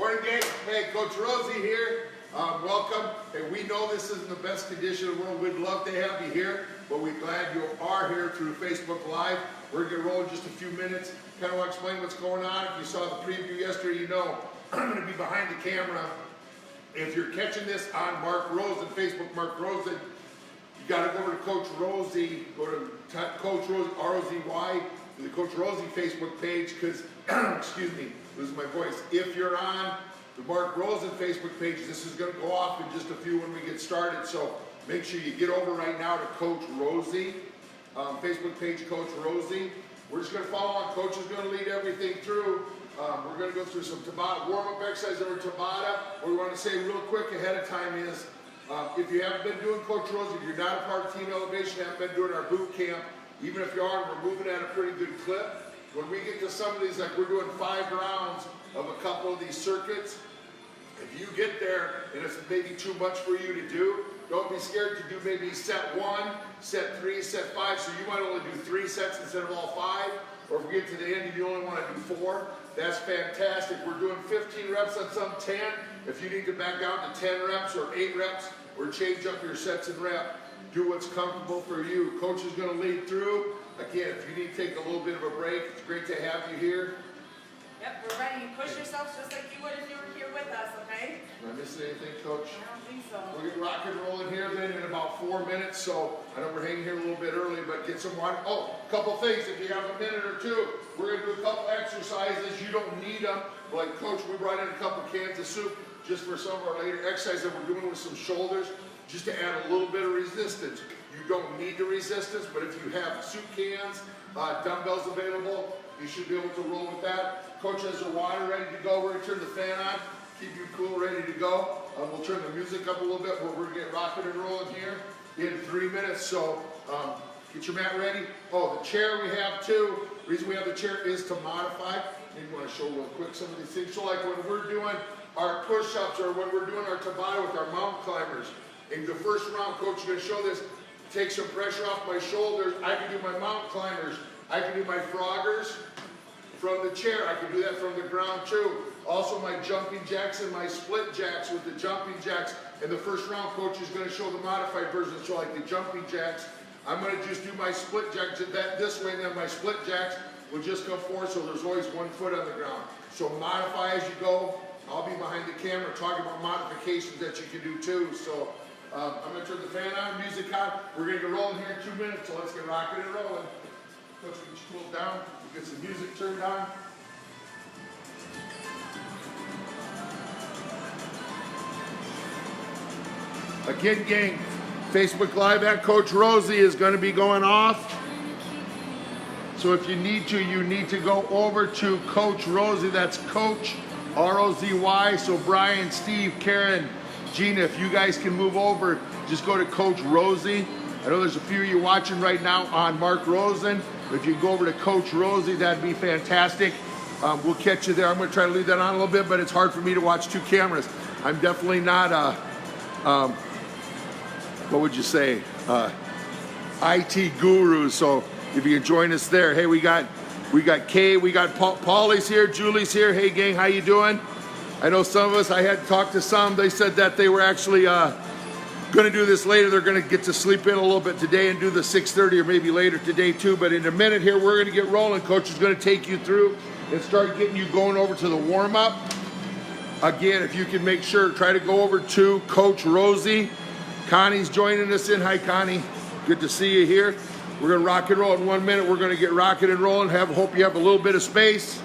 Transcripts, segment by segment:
Morning, gang. Hey, Coach Rozy here. Welcome. Hey, we know this isn't the best condition in the world. We'd love to have you here, but we're glad you are here through Facebook Live. We're going to roll in just a few minutes. Kind of want to explain what's going on. If you saw the preview yesterday, you know I'm going to be behind the camera. If you're catching this on Mark Rosen, Facebook Mark Rosen, you got to go over to Coach Rozy. Go to Coach Rozy, R-O-Z-Y, to the Coach Rozy Facebook page, because, excuse me, losing my voice. If you're on the Mark Rosen Facebook page, this is going to go off in just a few when we get started. So make sure you get over right now to Coach Rozy, Facebook page Coach Rozy. We're just going to follow on. Coach is going to lead everything through. We're going to go through some Tabata, warm-up exercises over Tabata. What we want to say real quick ahead of time is, if you haven't been doing Coach Rozy, if you're not a part of Team Elevation, haven't been doing our boot camp, even if you are, we're moving at a pretty good clip. When we get to some of these, like we're doing 5 rounds of a couple of these circuits, if you get there and it's maybe too much for you to do, don't be scared to do maybe set 1, set 3, set 5, so you might only do 3 sets instead of all 5, or if we get to the end and you only want to do 4, that's fantastic. We're doing 15 reps on some 10. If you need to back down to 10 reps or 8 reps, or change up your sets and rep, do what's comfortable for you. Coach is going to lead through. Again, if you need to take a little bit of a break, it's great to have you here. Yep, we're ready. Push yourself just like you would if you were here with us, okay? Am I missing anything, Coach? I don't think so. We're going to rock and roll in here then in about 4 minutes, so I know we're hanging here a little bit early, but get some water. Oh, a couple things. If you have a minute or two, we're going to do a couple exercises. You don't need them. Like, Coach, we brought in a couple cans of soup just for some of our later exercises that we're doing with some shoulders, just to add a little bit of resistance. You don't need the resistance, but if you have soup cans, dumbbells available, you should be able to roll with that. Coach has the water ready to go. We're going to turn the fan on, keep you cool, ready to go. We'll turn the music up a little bit, but we're going to get rocking and rolling here in 3 minutes. So get your mat ready. Oh, the chair we have too. The reason we have the chair is to modify. Maybe you want to show real quick some of these things. So like when we're doing our push-ups or when we're doing our Tabata with our mountain climbers, in the first round, Coach is going to show this. Take some pressure off my shoulders. I can do my mountain climbers. I can do my froggers from the chair. I can do that from the ground too. Also my jumping jacks and my split jacks with the jumping jacks. In the first round, Coach is going to show the modified version. So like the jumping jacks, I'm going to just do my split jacks this way, and then my split jacks will just come forward, so there's always 1 foot on the ground. So modify as you go. I'll be behind the camera talking about modifications that you can do too. So I'm going to turn the fan on, music on. We're going to get rolling here in 2 minutes, so let's get rocking and rolling. Coach, get you cooled down. We'll get some music turned on. Again, gang, Facebook Live at Coach Rozy is going to be going off. So if you need to go over to Coach Rozy. That's Coach R-O-Z-Y. So Brian, Steve, Karen, Gina, if you guys can move over, just go to Coach Rozy. I know there's a few of you watching right now on Mark Rosen. If you go over to Coach Rozy, that'd be fantastic. We'll catch you there. I'm going to try to leave that on a little bit, but it's hard for me to watch 2 cameras. I'm definitely not what would you say, IT guru. So if you can join us there. Hey, we got Kay, we got Paulie's here, Julie's here. Hey, gang, how you doing? I know some of us, I had talked to some, they said that they were actually going to do this later. They're going to get to sleep in a little bit today and do the 6:30 or maybe later today too. But in a minute here, we're going to get rolling. Coach is going to take you through and start getting you going over to the warm-up. Again, if you can make sure, try to go over to Coach Rozy. Connie's joining us in. Hi, Connie. Good to see you here. We're going to rock and roll in 1 minute. We're going to get rocking and rolling. Hope you have a little bit of space.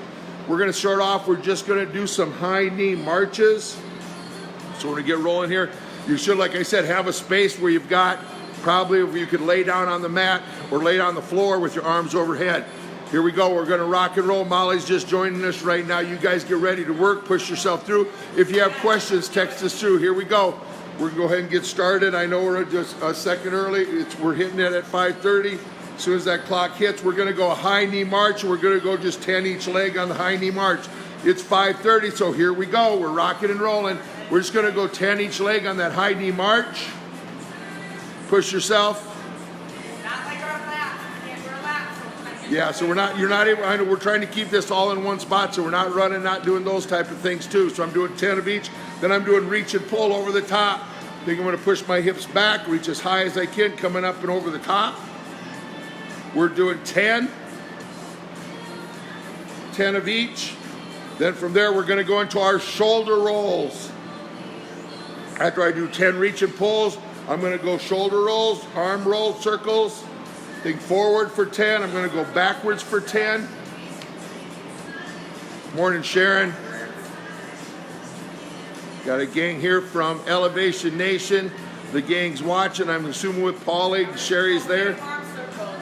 We're going to start off. We're just going to do some high knee marches. So we're going to get rolling here. You should, like I said, have a space where you've got probably where you could lay down on the mat or lay on the floor with your arms overhead. Here we go. We're going to rock and roll. Molly's just joining us right now. You guys get ready to work. Push yourself through. If you have questions, text us through. Here we go. We're going to go ahead and get started. I know we're just a second early. We're hitting it at 5:30. As soon as that clock hits, we're going to go a high knee march. We're going to go just 10 each leg on the high knee march. It's 5:30, so here we go. We're rocking and rolling. We're just going to go 10 each leg on that high knee march. Push yourself. Not like our laps. You can't do our laps. Yeah, so you're not able, I know we're trying to keep this all in one spot, so we're not running, not doing those type of things too. So I'm doing 10 of each, then I'm doing reach and pull over the top. I think I'm gonna push my hips back, reach as high as I can, coming up and over the top. We're doing 10 of each. Then from there, we're gonna go into our shoulder rolls. After I do 10 reach and pulls, I'm gonna go shoulder rolls, arm roll circles, think forward for 10, I'm gonna go backwards for 10. Morning, Sharon. Got a gang here from Elevation Nation. The gang's watching, I'm assuming with Paulie, Sherry's there.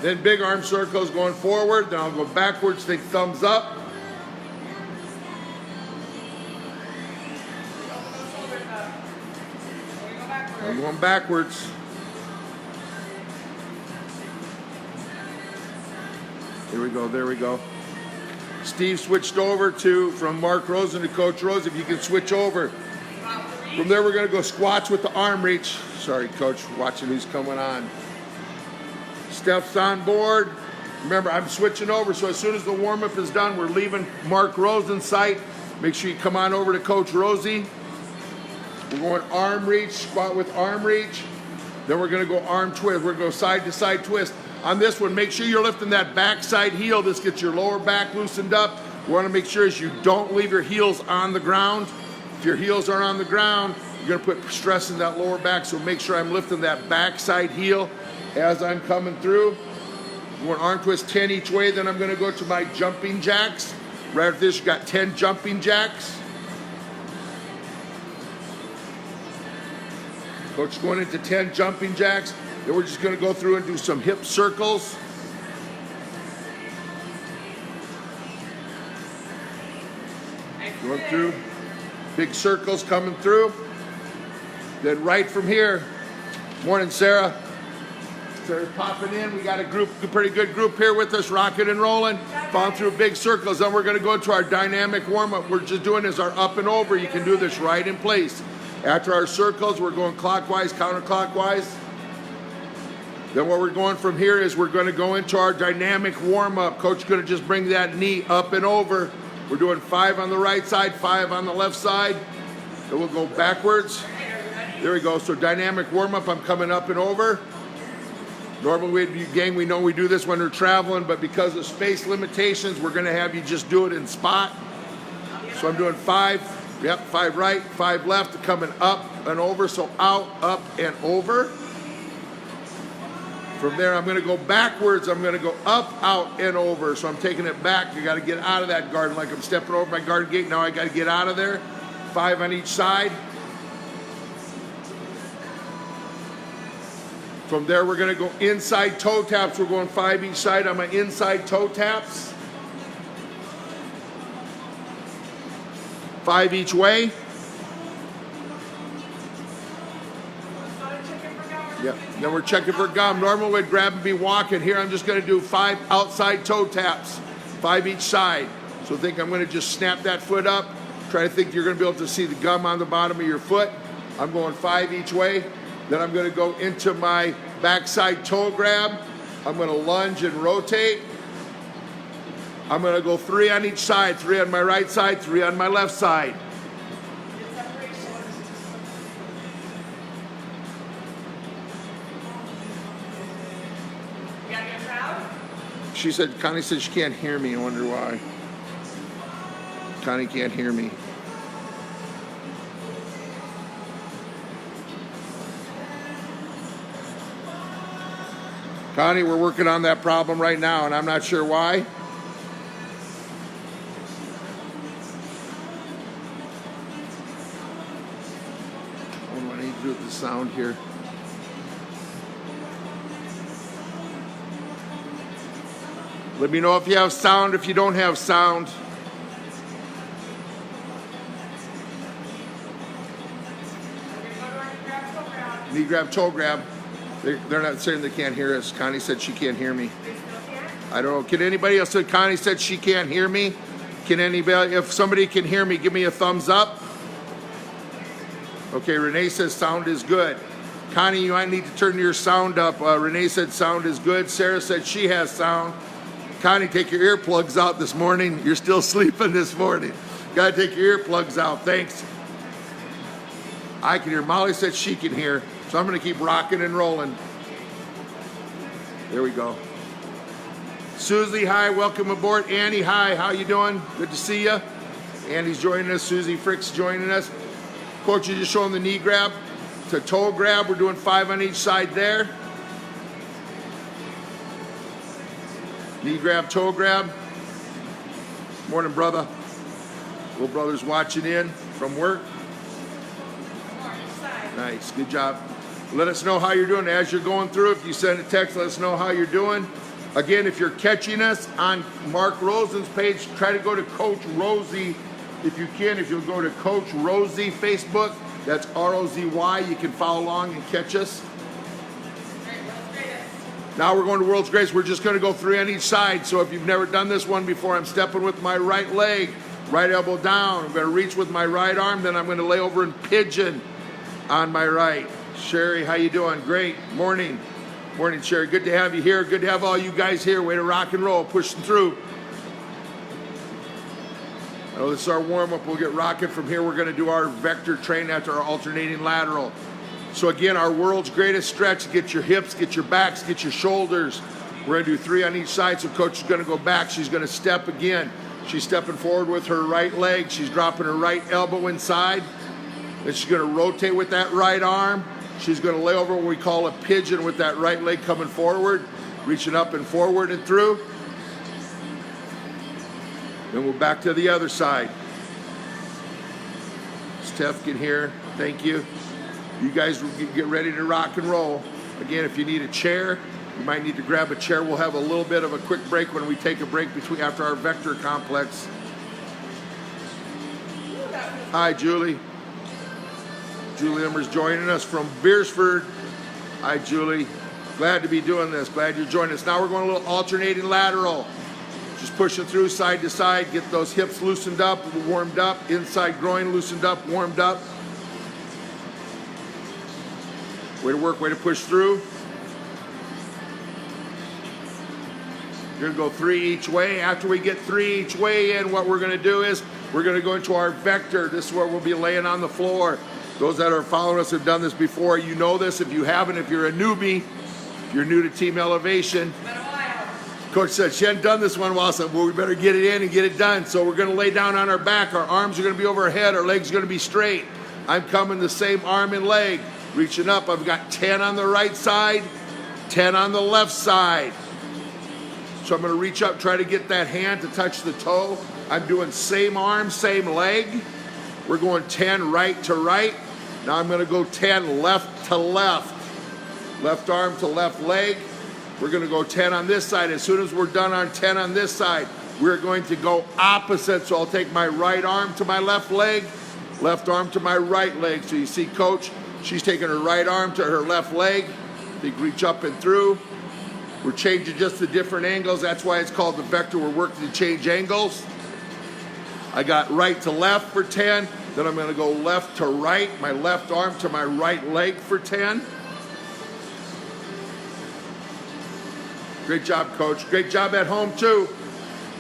Then big arm circles going forward, then I'll go backwards, think thumbs up. I'm going backwards. There we go, there we go. Steve switched over from Mark Rosen to Coach Rose. If you can switch over. From there, we're gonna go squats with the arm reach. Sorry, Coach, watching who's coming on. Steph's on board. Remember, I'm switching over, so as soon as the warm-up is done, we're leaving Mark Rosen's site. Make sure you come on over to Coach Rozy. We're going arm reach, squat with arm reach. Then we're gonna go arm twist. We're gonna go side to side twist. On this one, make sure you're lifting that backside heel. This gets your lower back loosened up. We wanna make sure is you don't leave your heels on the ground. If your heels aren't on the ground, you're gonna put stress in that lower back, so make sure I'm lifting that backside heel as I'm coming through. I'm going arm twist 10 each way, then I'm gonna go to my jumping jacks. Right after this, you got 10 jumping jacks. Coach going into 10 jumping jacks. Then we're just gonna go through and do some hip circles. Going through, big circles coming through. Then right from here, morning Sarah. Sarah's popping in. We got a pretty good group here with us, rocking and rolling. Falling through big circles. Then we're gonna go to our dynamic warm-up. We're just doing is our up and over. You can do this right in place. After our circles, we're going clockwise, counterclockwise. Then what we're going from here is we're gonna go into our dynamic warm-up. Coach is gonna just bring that knee up and over. We're doing 5 on the right side, 5 on the left side. Then we'll go backwards. There we go, so dynamic warm-up, I'm coming up and over. Normally, gang, we know we do this when we're traveling, but because of space limitations, we're gonna have you just do it in spot. So I'm doing 5, yep, 5 right, 5 left, coming up and over, so out, up, and over. From there, I'm gonna go backwards, I'm gonna go up, out, and over. So I'm taking it back, I gotta get out of that garden, like I'm stepping over my garden gate, now I gotta get out of there. 5 on each side. From there, we're gonna go inside toe taps. We're going 5 each side on my inside toe taps. 5 each way. Yep, then we're checking for gum. Normally we'd grab and be walking. Here I'm just gonna do 5 outside toe taps, 5 each side. So think I'm gonna just snap that foot up. Try to think you're gonna be able to see the gum on the bottom of your foot. I'm going 5 each way. Then I'm gonna go into my backside toe grab. I'm gonna lunge and rotate. I'm gonna go 3 on each side, 3 on my right side, 3 on my left side. You gotta get proud? She said, Connie said she can't hear me. I wonder why. Connie can't hear me. Connie, we're working on that problem right now, and I'm not sure why. What do I need to do with the sound here? Let me know if you have sound, if you don't have sound. Knee grab, toe grab. They're not saying they can't hear us. Connie said she can't hear me. I don't know. Can anybody else say Connie said she can't hear me? Can anybody, if somebody can hear me, give me a thumbs up. Okay, Renee says sound is good. Connie, you might need to turn your sound up. Renee said sound is good. Sarah said she has sound. Connie, take your earplugs out this morning. You're still sleeping this morning. Gotta take your earplugs out. Thanks. I can hear. Molly said she can hear, so I'm gonna keep rocking and rolling. There we go. Susie, hi, welcome aboard. Annie, hi, how you doing? Good to see you. Annie's joining us. Susie Frick's joining us. Coach, you just showing the knee grab to toe grab. We're doing 5 on each side there. Knee grab, toe grab. Morning, brother. Little brother's watching in from work. Nice, good job. Let us know how you're doing as you're going through. If you send a text, let us know how you're doing. Again, if you're catching us on Mark Rosen's page, try to go to Coach Rozy if you can. If you'll go to Coach Rozy Facebook, that's R-O-Z-Y, you can follow along and catch us. Now we're going to World's Greatest. We're just going to go 3 on each side. So if you've never done this one before, I'm stepping with my right leg, right elbow down. I'm going to reach with my right arm, then I'm going to lay over and pigeon on my right. Sherry, how you doing? Great. Morning. Morning, Sherry. Good to have you here. Good to have all you guys here. Way to rock and roll, pushing through. Oh, this is our warm-up. We'll get rocking from here. We're going to do our vector train after our alternating lateral. So again, our world's greatest stretch. Get your hips, get your backs, get your shoulders. We're going to do 3 on each side. So coach is going to go back. She's going to step again. She's stepping forward with her right leg. She's dropping her right elbow inside. Then she's going to rotate with that right arm. She's going to lay over what we call a pigeon with that right leg coming forward, reaching up and forward and through. Then we're back to the other side. Steph, get here. Thank you. You guys get ready to rock and roll. Again, if you need a chair, you might need to grab a chair. We'll have a little bit of a quick break when we take a break after our vector complex. Hi, Julie. Julie Emmer's joining us from Beersford. Hi, Julie. Glad to be doing this. Glad you're joining us. Now we're going a little alternating lateral. Just pushing through side to side. Get those hips loosened up, warmed up. Inside groin loosened up, warmed up. Way to work, way to push through. You're going to go 3 each way. After we get 3 each way in, what we're going to do is we're going to go into our vector. This is where we'll be laying on the floor. Those that are following us have done this before. You know this. If you haven't, if you're a newbie, if you're new to Team Elevation. Coach said she hadn't done this one in a while, so well, we better get it in and get it done. So we're going to lay down on our back. Our arms are going to be over our head. Our legs are going to be straight. I'm coming the same arm and leg. Reaching up, I've got 10 on the right side, 10 on the left side. So I'm going to reach up, try to get that hand to touch the toe. I'm doing same arm, same leg. We're going 10 right to right. Now I'm going to go 10 left to left. Left arm to left leg. We're going to go 10 on this side. As soon as we're done on 10 on this side, we're going to go opposite. So I'll take my right arm to my left leg, left arm to my right leg. So you see, Coach, she's taking her right arm to her left leg. They reach up and through. We're changing just the different angles. That's why it's called the vector. We're working to change angles. I got right to left for 10. Then I'm going to go left to right. My left arm to my right leg for 10. Great job, Coach. Great job at home, too,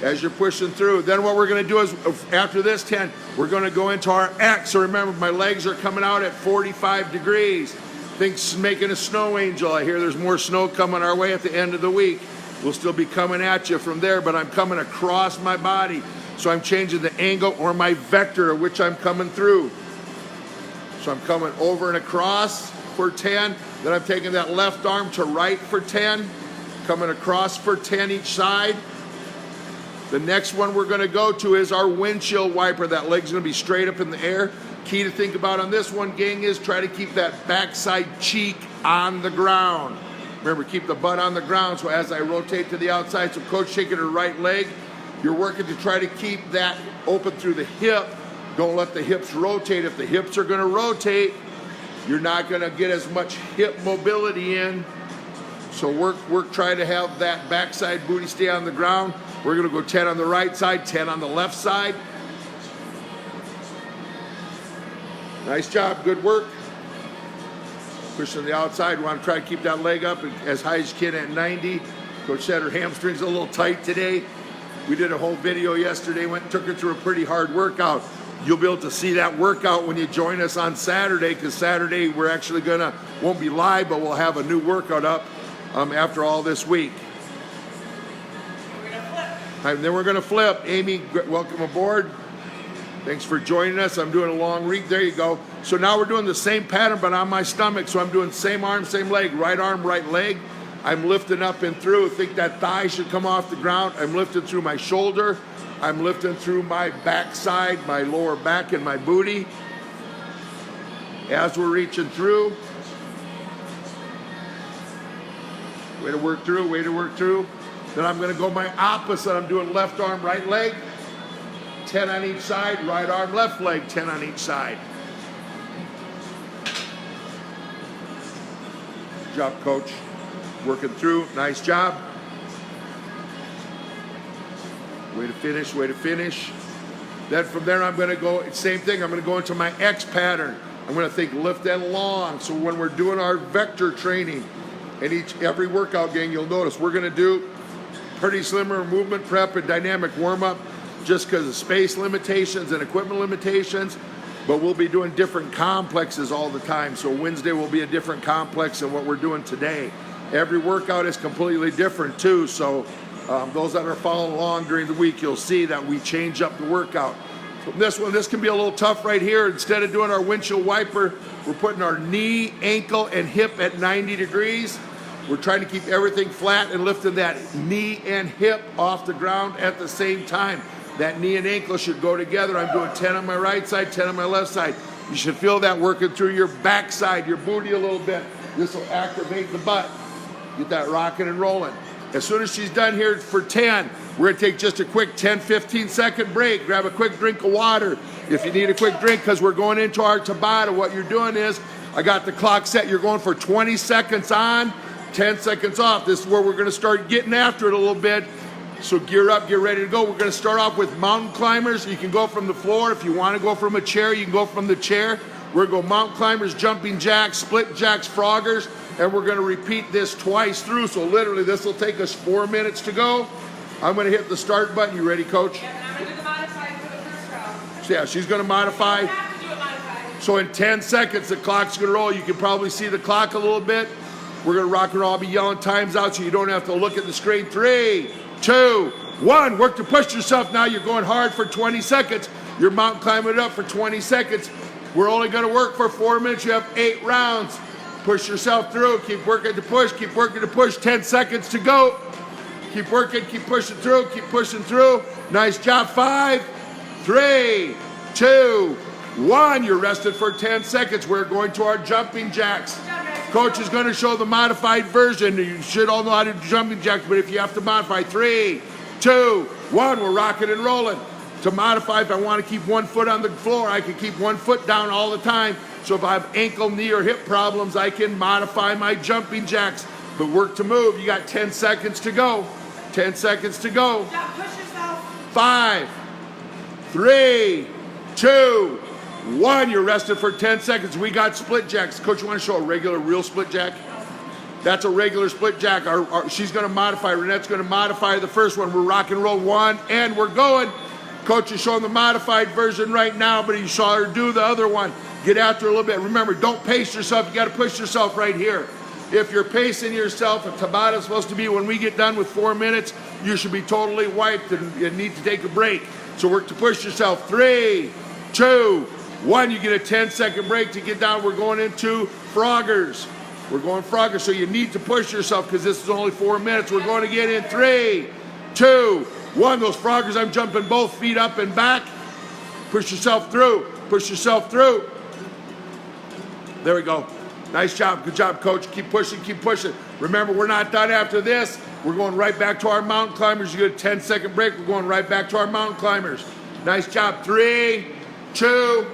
as you're pushing through. Then what we're going to do is, after this 10, we're going to go into our X. So remember, my legs are coming out at 45 degrees. Think making a snow angel. I hear there's more snow coming our way at the end of the week. We'll still be coming at you from there, but I'm coming across my body. So I'm changing the angle or my vector at which I'm coming through. So I'm coming over and across for 10. Then I'm taking that left arm to right for 10. Coming across for 10 each side. The next one we're going to go to is our windshield wiper. That leg's going to be straight up in the air. Key to think about on this one, gang, is try to keep that backside cheek on the ground. Remember, keep the butt on the ground. So as I rotate to the outside, so Coach taking her right leg, you're working to try to keep that open through the hip. Don't let the hips rotate. If the hips are going to rotate, you're not going to get as much hip mobility in. So work try to have that backside booty stay on the ground. We're going to go 10 on the right side, 10 on the left side. Nice job, good work. Pushing the outside, we want to try to keep that leg up as high as you can at 90. Coach said her hamstring's a little tight today. We did a whole video yesterday, took her through a pretty hard workout. You'll be able to see that workout when you join us on Saturday, because Saturday we're actually won't be live, but we'll have a new workout up after all this week. We're gonna flip. And then we're gonna flip. Amy, welcome aboard. Thanks for joining us. I'm doing a long reach. There you go. So now we're doing the same pattern, but on my stomach. So I'm doing same arm, same leg. Right arm, right leg. I'm lifting up and through. I think that thigh should come off the ground. I'm lifting through my shoulder. I'm lifting through my backside, my lower back, and my booty. As we're reaching through. Way to work through, way to work through. Then I'm gonna go my opposite. I'm doing left arm, right leg. 10 on each side, right arm, left leg, 10 on each side. Good job, coach. Working through, nice job. Way to finish, way to finish. Then from there I'm gonna go, same thing, I'm gonna go into my X pattern. I'm gonna think lift and long. So when we're doing our vector training, and every workout gang, you'll notice we're gonna do pretty slimmer movement prep and dynamic warm up, just because of space limitations and equipment limitations, but we'll be doing different complexes all the time. So Wednesday will be a different complex than what we're doing today. Every workout is completely different too, so those that are following along during the week, you'll see that we change up the workout. From this one, this can be a little tough right here. Instead of doing our windshield wiper, we're putting our knee, ankle, and hip at 90 degrees. We're trying to keep everything flat and lifting that knee and hip off the ground at the same time. That knee and ankle should go together. I'm doing 10 on my right side, 10 on my left side. You should feel that working through your backside, your booty a little bit. This will activate the butt. Get that rocking and rolling. As soon as she's done here for 10, we're gonna take just a quick 10, 15 second break. Grab a quick drink of water if you need a quick drink, because we're going into our Tabata. What you're doing is, I got the clock set. You're going for 20 seconds on, 10 seconds off. This is where we're gonna start getting after it a little bit. So gear up, get ready to go. We're gonna start off with mountain climbers. You can go from the floor. If you wanna go from a chair, you can go from the chair. We're gonna go mountain climbers, jumping jacks, split jacks, froggers, and we're gonna repeat this twice through. So literally this will take us 4 minutes to go. I'm gonna hit the start button. You ready, coach? Yeah, and I'm gonna do the modified for the first round. So yeah, she's gonna modify. You have to do it modified. So in 10 seconds, the clock's gonna roll. You can probably see the clock a little bit. We're gonna rock and roll. I'll be yelling times out so you don't have to look at the screen. 3, 2, 1. Work to push yourself now. You're going hard for 20 seconds. You're mountain climbing it up for 20 seconds. We're only gonna work for 4 minutes. You have 8 rounds. Push yourself through. Keep working to push. Keep working to push. 10 seconds to go. Keep working. Keep pushing through. Keep pushing through. Nice job. 5, 3, 2, 1. You're rested for 10 seconds. We're going to our jumping jacks. Coach is going to show the modified version. You should all know how to do jumping jacks, but if you have to modify, 3, 2, 1, we're rocking and rolling. To modify, if I want to keep one foot on the floor, I can keep one foot down all the time. So if I have ankle, knee, or hip problems, I can modify my jumping jacks. But work to move. You got 10 seconds to go. 10 seconds to go. Yeah, push yourself. 5, 3, 2, 1. You're rested for 10 seconds. We got split jacks. Coach, you want to show a regular, real split jack? That's a regular split jack. She's going to modify. Ronette's going to modify the first one. We're rock and roll 1, and we're going. Coach is showing the modified version right now, but he saw her do the other one. Get after a little bit. Remember, don't pace yourself. You got to push yourself right here. If you're pacing yourself, a Tabata is supposed to be when we get done with 4 minutes, you should be totally wiped and need to take a break. So work to push yourself. 3, 2, 1. You get a 10-second break to get down. We're going into froggers. We're going froggers, so you need to push yourself because this is only 4 minutes. We're going to get in 3, 2, 1. Those froggers, I'm jumping both feet up and back. Push yourself through. Push yourself through. There we go. Nice job. Good job, coach. Keep pushing, keep pushing. Remember, we're not done after this. We're going right back to our mountain climbers. You get a 10-second break. We're going right back to our mountain climbers. Nice job. 3, 2,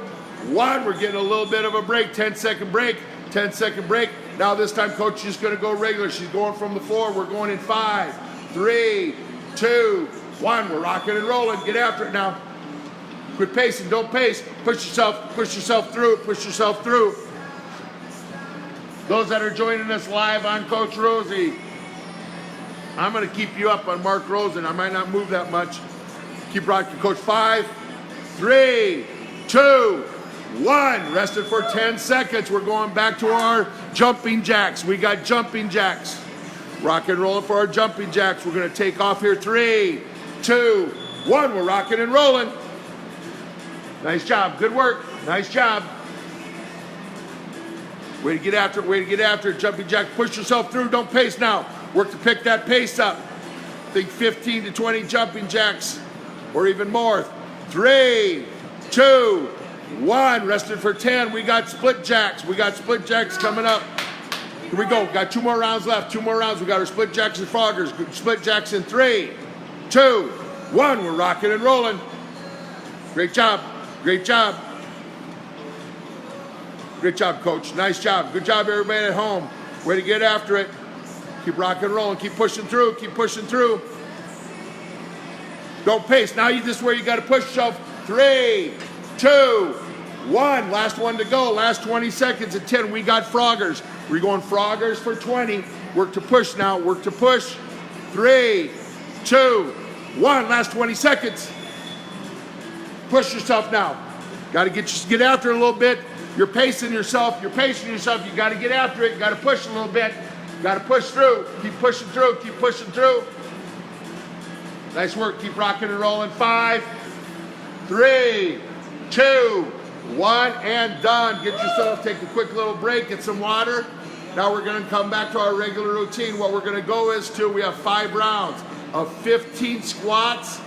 1. We're getting a little bit of a break. 10-second break. 10-second break. Now this time, coach is going to go regular. She's going from the floor. We're going in 5, 3, 2, 1. We're rocking and rolling. Get after it now. Quit pacing. Don't pace. Push yourself through. Push yourself through. Those that are joining us live on Coach Rozy, I'm going to keep you up on Mark Rosen. I might not move that much. Keep rocking, Coach. 5, 3, 2, 1. Rested for 10 seconds. We're going back to our jumping jacks. We got jumping jacks. Rock and rolling for our jumping jacks. We're going to take off here. 3, 2, 1. We're rocking and rolling. Nice job. Good work. Nice job. Way to get after it. Way to get after it. Jumping jack. Push yourself through. Don't pace now. Work to pick that pace up. Think 15 to 20 jumping jacks or even more. 3, 2, 1. Rested for 10. We got split jacks. We got split jacks coming up. Here we go. Got 2 more rounds left. 2 more rounds. We got our split jacks and froggers. Split jacks in 3, 2, 1. We're rocking and rolling. Great job. Great job. Great job, Coach. Nice job. Good job, everybody at home. Way to get after it. Keep rocking and rolling. Keep pushing through. Keep pushing through. Don't pace. Now this is where you got to push yourself. 3, 2, 1. Last one to go. Last 20 seconds at 10. We got froggers. We're going froggers for 20. Work to push now. Work to push. 3, 2, 1. Last 20 seconds. Push yourself now. Got to get after it a little bit. You're pacing yourself. You're pacing yourself. You got to get after it. You got to push a little bit. Got to push through. Keep pushing through. Keep pushing through. Nice work. Keep rocking and rolling. 5, 3, 2, 1, and done. Get yourself. Take a quick little break. Get some water. Now we're going to come back to our regular routine. What we're going to go is we have 5 rounds of 15 squats,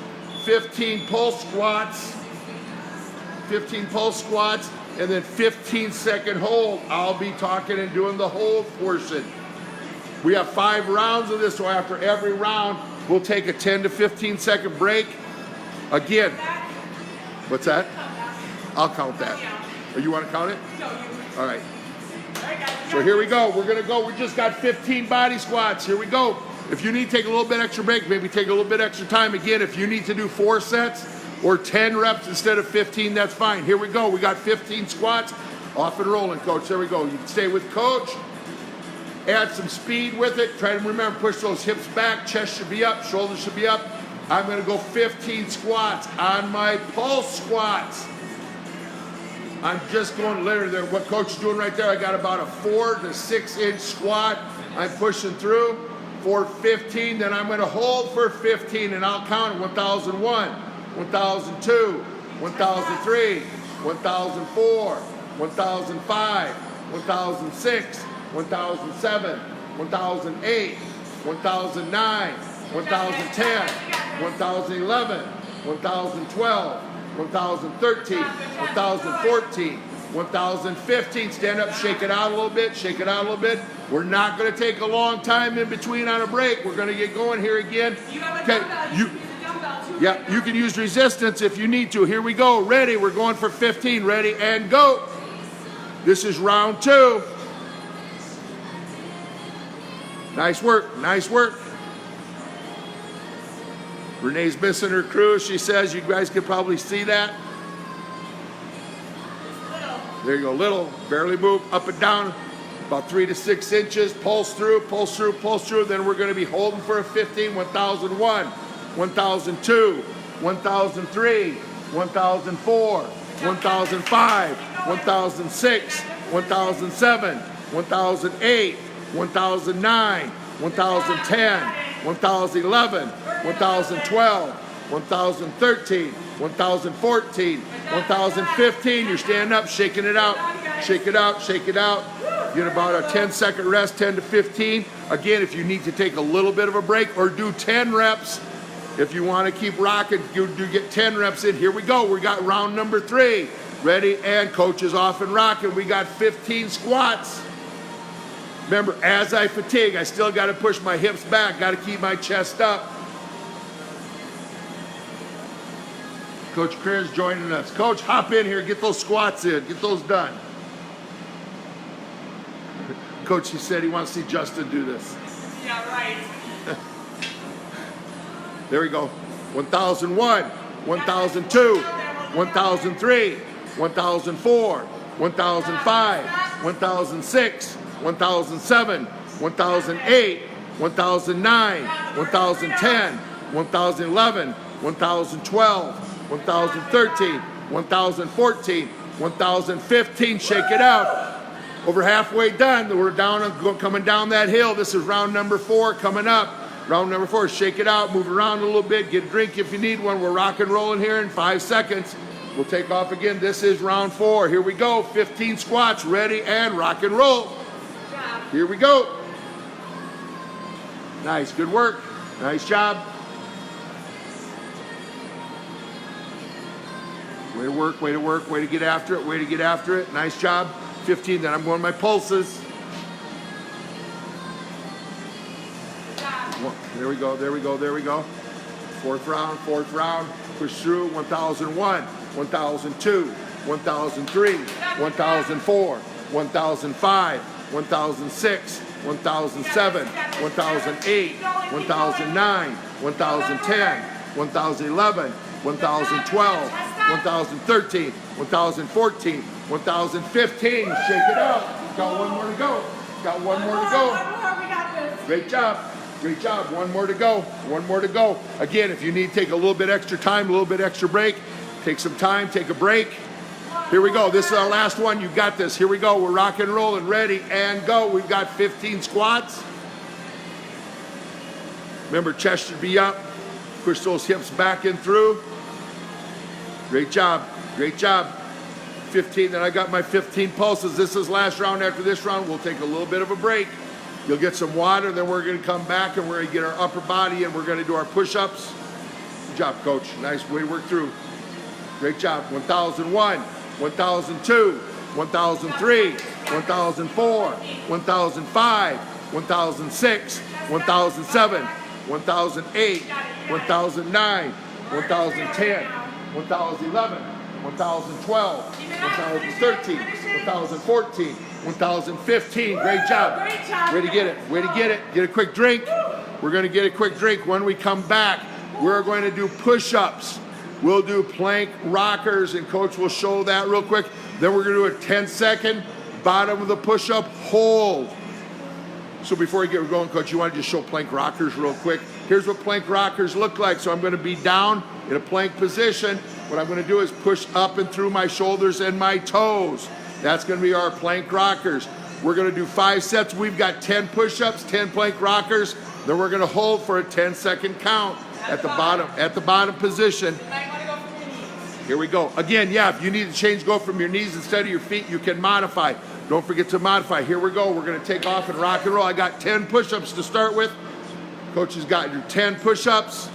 15 pulse squats, 15 pulse squats, and then 15-second hold. I'll be talking and doing the hold portion. We have 5 rounds of this, so after every round, we'll take a 10 to 15-second break. Again, what's that? I'll count that. Oh, you want to count it? All right. So here we go. We're going to go. We just got 15 body squats. Here we go. If you need to take a little bit extra break, maybe take a little bit extra time. Again, if you need to do 4 sets, or 10 reps instead of 15, that's fine. Here we go. We got 15 squats. Off and rolling, Coach. There we go. You can stay with Coach. Add some speed with it. Try to remember, push those hips back. Chest should be up. Shoulders should be up. I'm going to go 15 squats on my pulse squats. I'm just going literally there. What Coach is doing right there, I got about a 4 to 6 inch squat. I'm pushing through for 15. Then I'm going to hold for 15, and I'll count it. 1001. 1002, 1003, 1004, 1005, 1006, 1007, 1008, 1009, 1010, 1011, 1012, 1013, 1014, 1015. Stand up, shake it out a little bit, shake it out a little bit. We're not going to take a long time in between on a break. We're going to get going here again. Okay, yeah, you can use resistance if you need to. Here we go. Ready. We're going for 15. Ready and go. This is round 2. Nice work. Nice work. Renee's missing her crew. She says you guys can probably see that. There you go. Little. Barely move. Up and down. About 3 to 6 inches. Pulse through. Pulse through. Pulse through. Then we're going to be holding for a 15. 1001. 1002, 1003, 1004, 1005, 1006, 1007, 1008, 1009, 1010, 1011, 1012, 1013, 1014, 1015. You're standing up, shaking it out, shake it out, shake it out. Get about a 10-second rest, 10 to 15. Again, if you need to take a little bit of a break or do 10 reps, if you want to keep rocking, you get 10 reps in. Here we go. We got round number 3. Ready, and Coach is off and rocking. We got 15 squats. Remember, as I fatigue, I still got to push my hips back. Got to keep my chest up. Coach Creer's joining us. Coach, hop in here. Get those squats in. Get those done. Coach, he said he wants to see Justin do this. Yeah, right. There we go. 1001, 1002, 1003, 1004, 1005, 1006, 1007, 1008, 1009, 1010, 1011, 1012, 1013, 1014, 1015. Shake it out. Over halfway done. We're down, coming down that hill. This is round number 4 coming up. Round number 4. Shake it out. Move around a little bit. Get a drink if you need one. We're rock and rolling here in 5 seconds. We'll take off again. This is round 4. Here we go. 15 squats. Ready and rock and roll. Here we go. Nice. Good work. Nice job. Way to work. Way to work. Way to get after it. Way to get after it. Nice job. 15. Then I'm going my pulses. There we go. There we go. There we go. Fourth round. Fourth round. Push through. 1001. 1002, 1003, 1004, 1005, 1006, 1007, 1008, 1009, 1010, 1011, 1012, 1013, 1014, 1015. Shake it out. Got one more to go. Got one more to go. Great job. Great job. One more to go. One more to go. Again, if you need to take a little bit extra time, a little bit extra break, take some time, take a break. Here we go. This is our last one. You got this. Here we go. We're rock and rolling. Ready and go. We've got 15 squats. Remember, chest should be up. Push those hips back and through. Great job. Great job. 15. Then I got my 15 pulses. This is last round. After this round, we'll take a little bit of a break. You'll get some water. Then we're going to come back and we're going to get our upper body and we're going to do our push-ups. Good job, coach. Nice way to work through. Great job. 1001, 1002, 1003, 1004, 1005, 1006, 1007, 1008, 1009, 1010, 1011, 1012, 1013, 1014, 1015. Great job. Way to get it. Way to get it. Get a quick drink. We're going to get a quick drink. When we come back, we're going to do push-ups. We'll do plank rockers, and coach will show that real quick. Then we're going to do a 10-second bottom of the push-up hold. So before you get going, coach, you want to just show plank rockers real quick? Here's what plank rockers look like. So I'm going to be down in a plank position. What I'm going to do is push up and through my shoulders and my toes. That's going to be our plank rockers. We're going to do 5 sets. We've got 10 push-ups, 10 plank rockers. Then we're going to hold for a 10-second count at the bottom position. Here we go. Again, yeah, if you need to change, go from your knees instead of your feet, you can modify. Don't forget to modify. Here we go. We're going to take off and rock and roll. I got 10 push-ups to start with. Coach has got your 10 push-ups.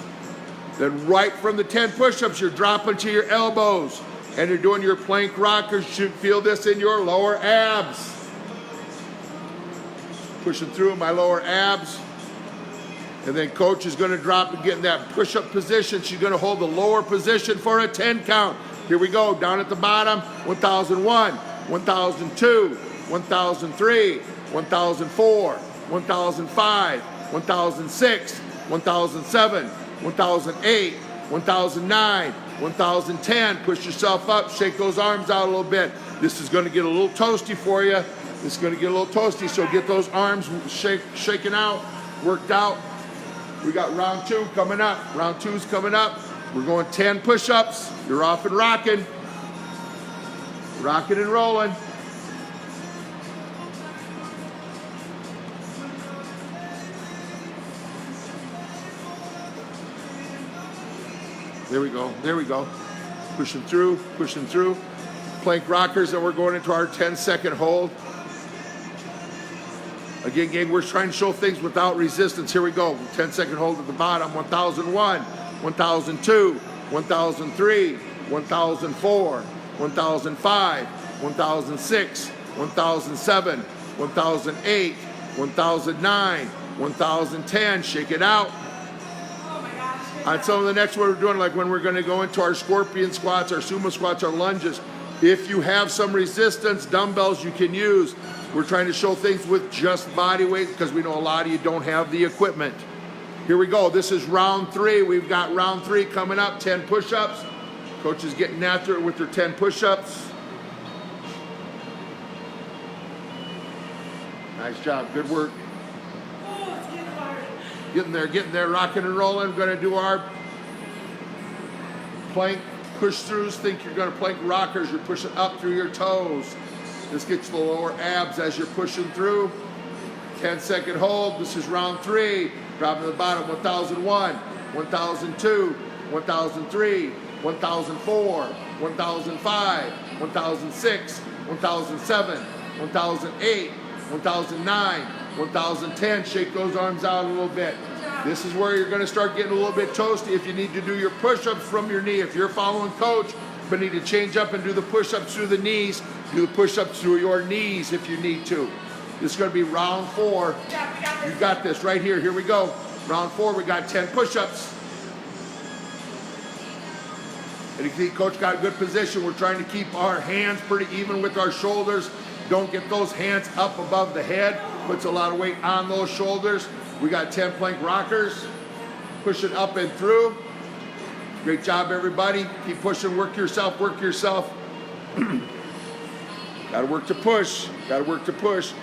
Then right from the 10 push-ups, you're dropping to your elbows. And you're doing your plank rockers. You should feel this in your lower abs. Pushing through my lower abs. And then coach is going to drop and get in that push-up position. She's going to hold the lower position for a 10 count. Here we go. Down at the bottom. 1001, 1002, 1003, 1004, 1005, 1006, 1007, 1008, 1009, 1010. Push yourself up. Shake those arms out a little bit. This is going to get a little toasty for you. This is going to get a little toasty, so get those arms shaken out, worked out. We got round 2 coming up. Round 2 is coming up. We're going 10 push-ups. You're off and rocking. Rocking and rolling. There we go. There we go. Pushing through, pushing through. Plank rockers, and we're going into our 10-second hold. Again, gang, we're trying to show things without resistance. Here we go. 10-second hold at the bottom. 1001, 1002, 1003, 1004, 1005, 1006, 1007, 1008, 1009, 1010. Shake it out. On some of the next one we're doing, like when we're going to go into our scorpion squats, our sumo squats, our lunges, if you have some resistance, dumbbells you can use. We're trying to show things with just body weight because we know a lot of you don't have the equipment. Here we go. This is round 3. We've got round 3 coming up, 10 push-ups. Coach is getting after it with her 10 push-ups. Nice job. Good work. Oh, it's getting hard. getting there, rocking and rolling. We're gonna do our plank push-throughs. Think you're gonna plank rockers. You're pushing up through your toes. This gets the lower abs as you're pushing through. 10-second hold. This is round 3. Dropping to the bottom. 1001, 1002, 1003, 1004, 1005, 1006, 1007, 1008, 1009, 1010. Shake those arms out a little bit. This is where you're going to start getting a little bit toasty if you need to do your push-ups from your knee. If you're following coach, but need to change up and do the push-ups through the knees, do the push-ups through your knees if you need to. This is going to be round 4. You got this right here. Here we go. Round 4, we got 10 push-ups. And you see, coach got a good position. We're trying to keep our hands pretty even with our shoulders. Don't get those hands up above the head. Puts a lot of weight on those shoulders. We got 10 plank rockers. Pushing up and through. Great job, everybody. Keep pushing. Work yourself. Work yourself. Got to work to push. Got to work to push.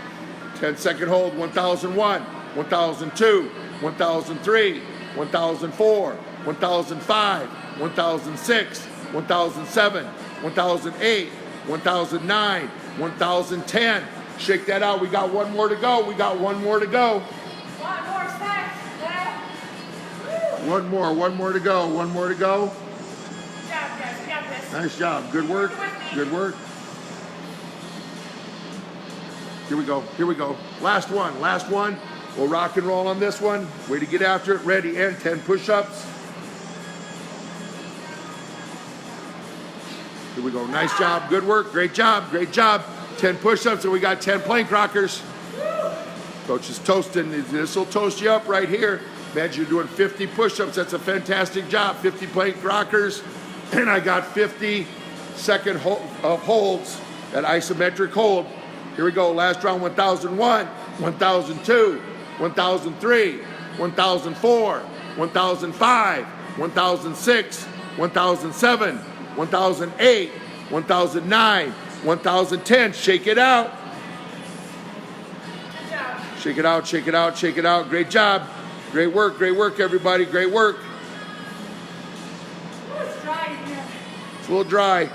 10-second hold. 1001, 1002, 1003, 1004, 1005, 1006, 1007, 1008, 1009, 1010. Shake that out. We got one more to go. We got one more to go. One more set. One more to go. One more to go. Good job, guys. We got this. Nice job. Good work. Good work. Here we go. Here we go. Last one. Last one. We'll rock and roll on this one. Way to get after it. Ready and 10 push-ups. Here we go. Nice job. Good work. Great job. Great job. 10 push-ups and we got 10 plank rockers. Coach is toasting. This will toast you up right here. Imagine you're doing 50 push-ups. That's a fantastic job. 50 plank rockers. And I got 50-second holds, that isometric hold. Here we go. Last round. 1001, 1002, 1003, 1004, 1005, 1006, 1007, 1008, 1009, 1010. Shake it out. Good job. Shake it out, shake it out, shake it out. Great job. Great work, everybody. Great work. It's dry in here. It's a little dry.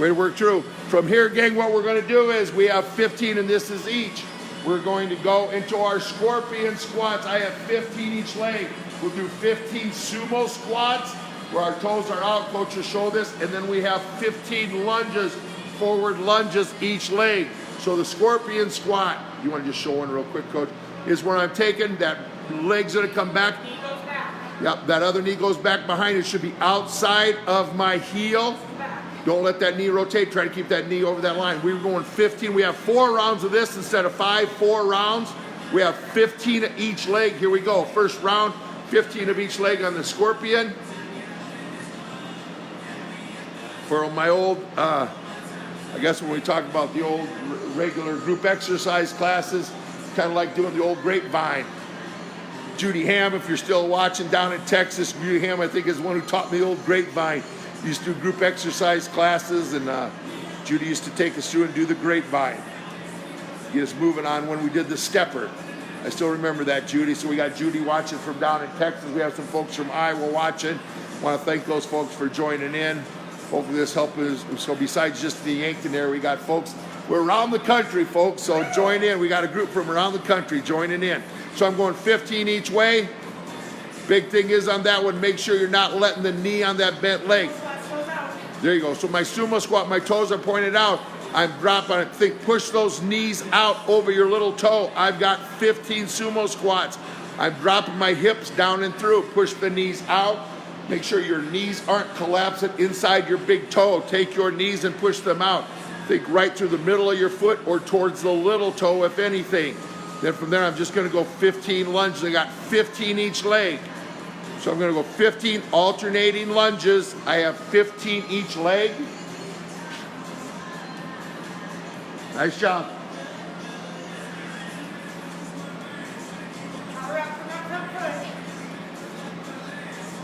Way to work through. From here, gang, what we're going to do is we have 15 and this is each. We're going to go into our scorpion squats. I have 15 each leg. We'll do 15 sumo squats where our toes are out. Coach will show this. And then we have 15 lunges, forward lunges each leg. So the scorpion squat, you want to just show one real quick, Coach, is where I'm taking that leg's going to come back. Knee goes back. Yep, that other knee goes back behind. It should be outside of my heel. Back. Don't let that knee rotate. Try to keep that knee over that line. We were going 15. We have 4 rounds of this instead of 5, 4 rounds. We have 15 of each leg. Here we go. First round, 15 of each leg on the scorpion. For my old, I guess when we talk about the old regular group exercise classes, kind of like doing the old grapevine. Judy Ham, if you're still watching down in Texas, Judy Ham, I think, is the one who taught me the old grapevine. Used to do group exercise classes, and Judy used to take us through and do the grapevine. Get us moving on when we did the stepper. I still remember that, Judy. So we got Judy watching from down in Texas. We have some folks from Iowa watching. Want to thank those folks for joining in. Hopefully this helps us. So besides just the Yankton there, we got folks. We're around the country, folks, so join in. We got a group from around the country joining in. So I'm going 15 each way. Big thing is on that one, make sure you're not letting the knee on that bent leg. There you go. So my sumo squat, my toes are pointed out. I'm dropping it. Think, push those knees out over your little toe. I've got 15 sumo squats. I'm dropping my hips down and through. Push the knees out. Make sure your knees aren't collapsing inside your big toe. Take your knees and push them out. Think right through the middle of your foot or towards the little toe, if anything. Then from there, I'm just going to go 15 lunges. I got 15 each leg. So I'm going to go 15 alternating lunges. I have 15 each leg. Nice job.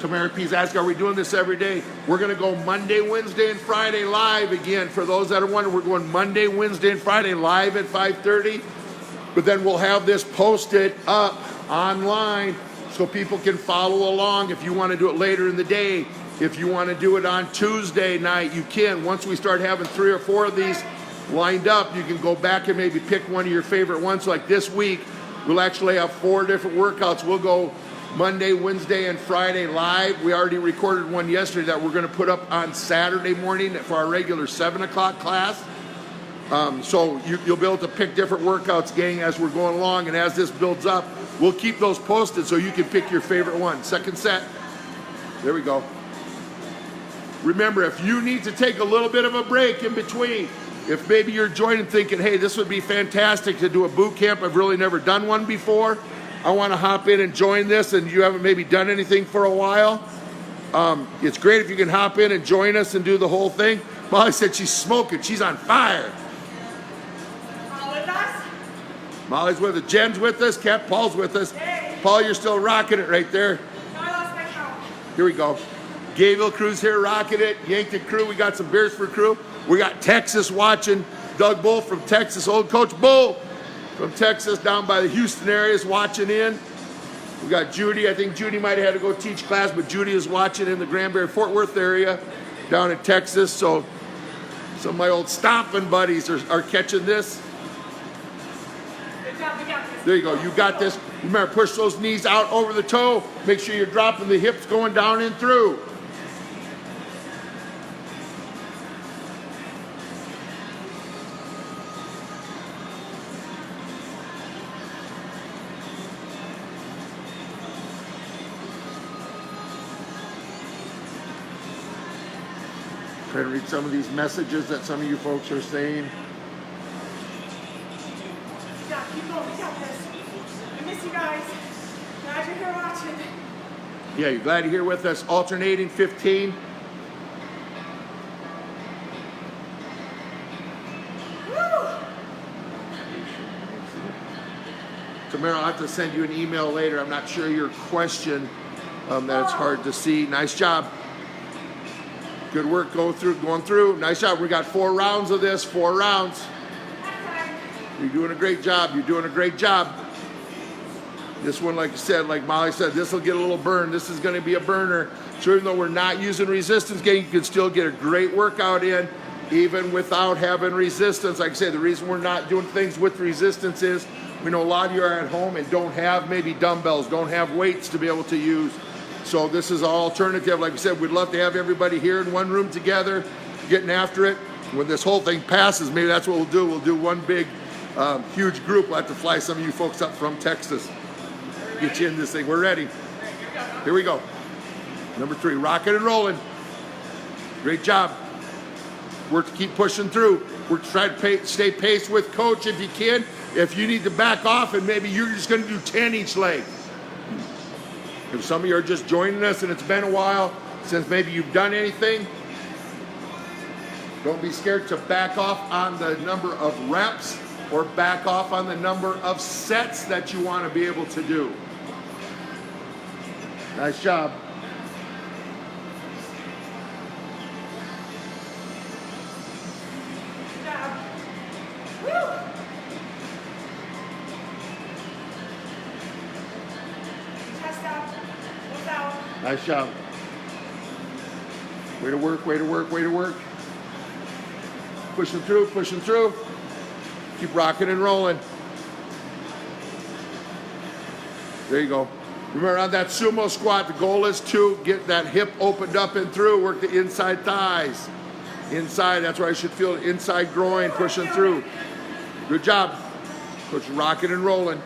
Tamara P's asking, are we doing this every day? We're going to go Monday, Wednesday, and Friday live again. For those that are wondering, we're going Monday, Wednesday, and Friday live at 5:30. But then we'll have this posted up online so people can follow along. If you want to do it later in the day, if you want to do it on Tuesday night, you can. Once we start having 3 or 4 of these lined up, you can go back and maybe pick one of your favorite ones. Like this week, we'll actually have 4 different workouts. We'll go Monday, Wednesday, and Friday live. We already recorded one yesterday that we're going to put up on Saturday morning for our regular 7 o'clock class. So you'll be able to pick different workouts, gang, as we're going along. And as this builds up, we'll keep those posted so you can pick your favorite one. Second set. There we go. Remember, if you need to take a little bit of a break in between, if maybe you're joining thinking, hey, this would be fantastic to do a boot camp. I've really never done one before. I want to hop in and join this, and you haven't maybe done anything for a while. It's great if you can hop in and join us and do the whole thing. Molly said she's smoking. She's on fire. With us? Molly's with us. Jen's with us. Kat, Paul's with us. Hey. Paul, you're still rocking it right there. No, I lost my count. Here we go. Gayville crew's here rocking it. Yankton crew. We got some Beersford crew. We got Texas watching. Doug Bull from Texas. Old Coach Bull from Texas down by the Houston area is watching in. We got Judy. I think Judy might have had to go teach class, but Judy is watching in the Granbury, Fort Worth area down in Texas. So some of my old stomping buddies are catching this. Good job, we got this. There you go. You got this. Remember, push those knees out over the toe. Make sure you're dropping the hips going down and through. Try to read some of these messages that some of you folks are saying. Yeah, keep going, we got this. I miss you guys. Glad you're here watching. Yeah, you're glad you're here with us. Alternating 15. Woo! Tamara, I'll have to send you an email later. I'm not sure your question, that it's hard to see. Nice job. Good work going through. Nice job. We got 4 rounds of this, 4 rounds. You're doing a great job. You're doing a great job. This one, like you said, like Molly said, this will get a little burn. This is going to be a burner. So even though we're not using resistance gain, you can still get a great workout in, even without having resistance. Like I say, the reason we're not doing things with resistance is we know a lot of you are at home and don't have maybe dumbbells, don't have weights to be able to use. So this is an alternative. Like I said, we'd love to have everybody here in one room together, getting after it. When this whole thing passes, maybe that's what we'll do. We'll do one big, huge group. We'll have to fly some of you folks up from Texas. Get you in this thing. We're ready. Here we go. Number 3, rocking and rolling. Great job. We're to keep pushing through. We're trying to stay paced with coach if you can. If you need to back off and maybe you're just going to do 10 each leg. If some of you are just joining us and it's been a while since maybe you've done anything, don't be scared to back off on the number of reps or back off on the number of sets that you want to be able to do. Nice job. Good job. Woo! Chest out. Nose out. Nice job. Way to work, way to work, way to work. Pushing through, pushing through. Keep rocking and rolling. There you go. Remember on that sumo squat, the goal is to get that hip opened up and through, work the inside thighs. Inside, that's where I should feel it. Inside groin, pushing through. Good job. Coach, rocking and rolling.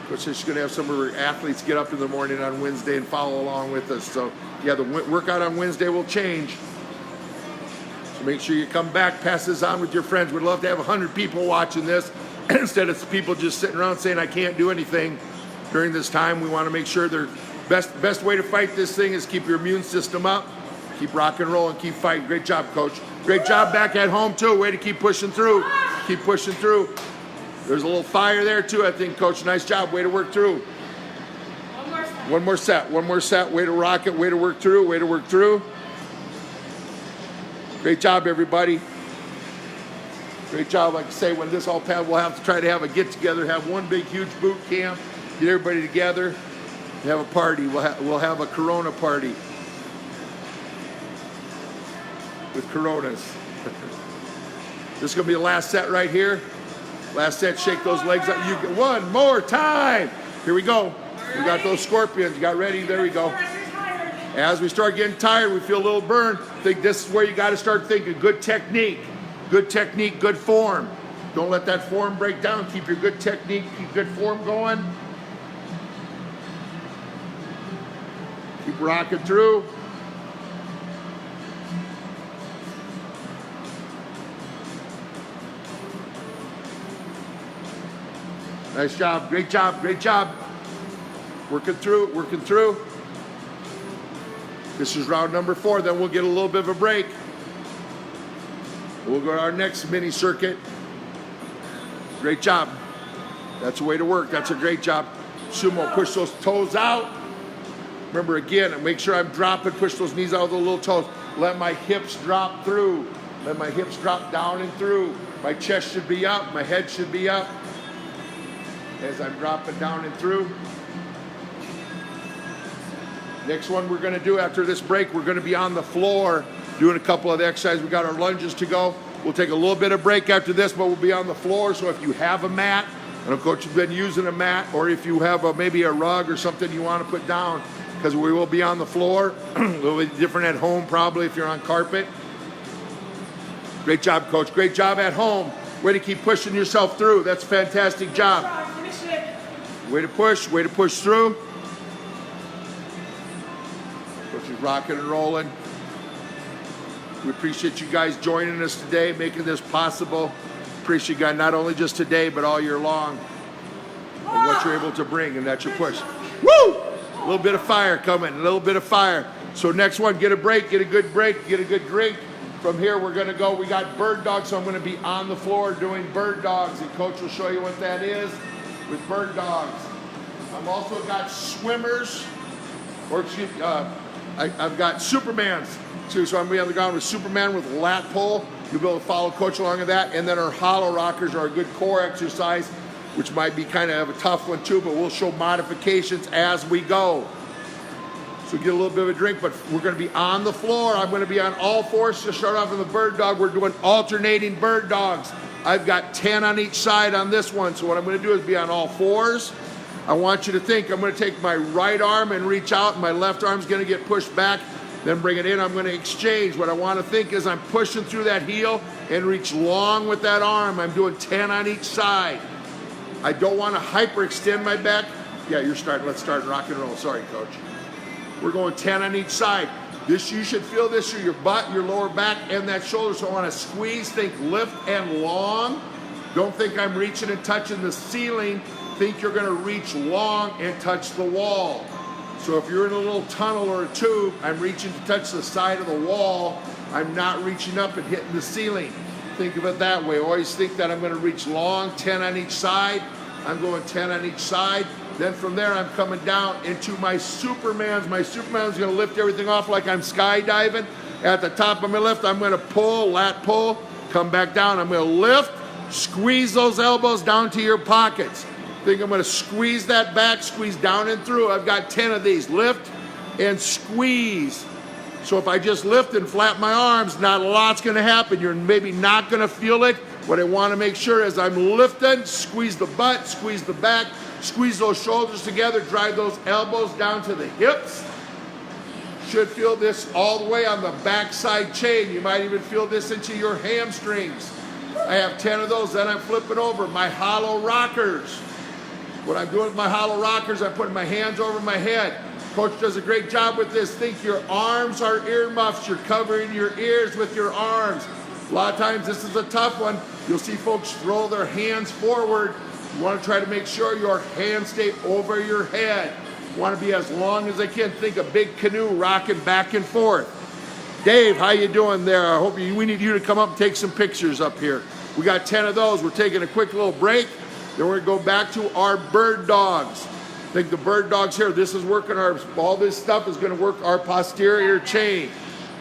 Coach is going to have some of our athletes get up in the morning on Wednesday and follow along with us. So, yeah, the workout on Wednesday will change. So make sure you come back, pass this on with your friends. We'd love to have 100 people watching this instead of people just sitting around saying, I can't do anything during this time. We want to make sure their best way to fight this thing is keep your immune system up, keep rock and roll, and keep fighting. Great job, Coach. Great job back at home, too. Way to keep pushing through. Keep pushing through. There's a little fire there, too, I think, Coach. Nice job. Way to work through. One more set. One more set. Way to rock it. Way to work through. Way to work through. Great job, everybody. Great job. Like I say, when this all passes, we'll have to try to have a get together, have one big huge boot camp, get everybody together, have a party. We'll have a Corona party with Coronas. This is gonna be the last set right here. Last set, shake those legs up. You get one more time. Here we go. We got those scorpions. Got ready. There we go. As we start getting tired, we feel a little burn. Think this is where you got to start thinking. Good technique, good form. Don't let that form break down. Keep your good technique, keep good form going. Keep rocking through. Nice job, great job, great job. Working through, working through. This is round number 4, then we'll get a little bit of a break. We'll go to our next mini circuit. Great job. That's a way to work, that's a great job. Sumo, push those toes out. Remember again, make sure I'm dropping, push those knees out with the little toes. Let my hips drop through. Let my hips drop down and through. My chest should be up, my head should be up. As I'm dropping down and through. Next one we're gonna do after this break, we're gonna be on the floor doing a couple of exercises. We got our lunges to go. We'll take a little bit of break after this, but we'll be on the floor. So if you have a mat, and of course you've been using a mat, or if you have maybe a rug or something you wanna put down, because we will be on the floor. A little bit different at home probably if you're on carpet. Great job, coach, great job at home. Way to keep pushing yourself through. That's a fantastic job. Way to push through. Coach is rocking and rolling. We appreciate you guys joining us today, making this possible. Appreciate you guys not only just today, but all year long. And what you're able to bring, and that's your push. Woo! A little bit of fire coming, a little bit of fire. So next one, get a break, get a good break, get a good drink. From here, we're gonna go, we got bird dogs, so I'm gonna be on the floor doing bird dogs, and coach will show you what that is with bird dogs. I've also got swimmers, or excuse me, I've got Supermans too, so I'm gonna be on the ground with Superman with lat pull. You'll be able to follow coach along with that, and then our hollow rockers are a good core exercise, which might be kind of a tough one too, but we'll show modifications as we go. So get a little bit of a drink, but we're gonna be on the floor. I'm gonna be on all fours to start off with the bird dog. We're doing alternating bird dogs. I've got 10 on each side on this one. So what I'm gonna do is be on all fours. I want you to think I'm gonna take my right arm and reach out, and my left arm's gonna get pushed back, then bring it in. I'm gonna exchange. What I wanna think is I'm pushing through that heel and reach long with that arm. I'm doing 10 on each side. I don't wanna hyperextend my back. Yeah, you're starting, let's start rock and roll. Sorry, coach. We're going 10 on each side. This, you should feel this through your butt, your lower back, and that shoulder. So I want to squeeze, think lift and long. Don't think I'm reaching and touching the ceiling. Think you're gonna reach long and touch the wall. So if you're in a little tunnel or a tube, I'm reaching to touch the side of the wall. I'm not reaching up and hitting the ceiling. Think of it that way. Always think that I'm gonna reach long, 10 on each side. I'm going 10 on each side. Then from there, I'm coming down into my Supermans. My Superman's gonna lift everything off like I'm skydiving. At the top of my lift, I'm gonna pull, lat pull, come back down. I'm gonna lift, squeeze those elbows down to your pockets. Think I'm gonna squeeze that back, squeeze down and through. I've got 10 of these. Lift and squeeze. So if I just lift and flap my arms, not a lot's gonna happen. You're maybe not gonna feel it. What I wanna make sure is I'm lifting, squeeze the butt, squeeze the back, squeeze those shoulders together, drive those elbows down to the hips. Should feel this all the way on the backside chain. You might even feel this into your hamstrings. I have 10 of those, then I'm flipping over. My hollow rockers. What I'm doing with my hollow rockers, I'm putting my hands over my head. Coach does a great job with this. Think your arms are earmuffs. You're covering your ears with your arms. A lot of times this is a tough one. You'll see folks throw their hands forward. You want to try to make sure your hands stay over your head. You want to be as long as they can. Think a big canoe rocking back and forth. Dave, how you doing there? I hope we need you to come up and take some pictures up here. We got 10 of those. We're taking a quick little break. Then we're going to go back to our bird dogs. I think the bird dogs here, this is working all this stuff is going to work our posterior chain.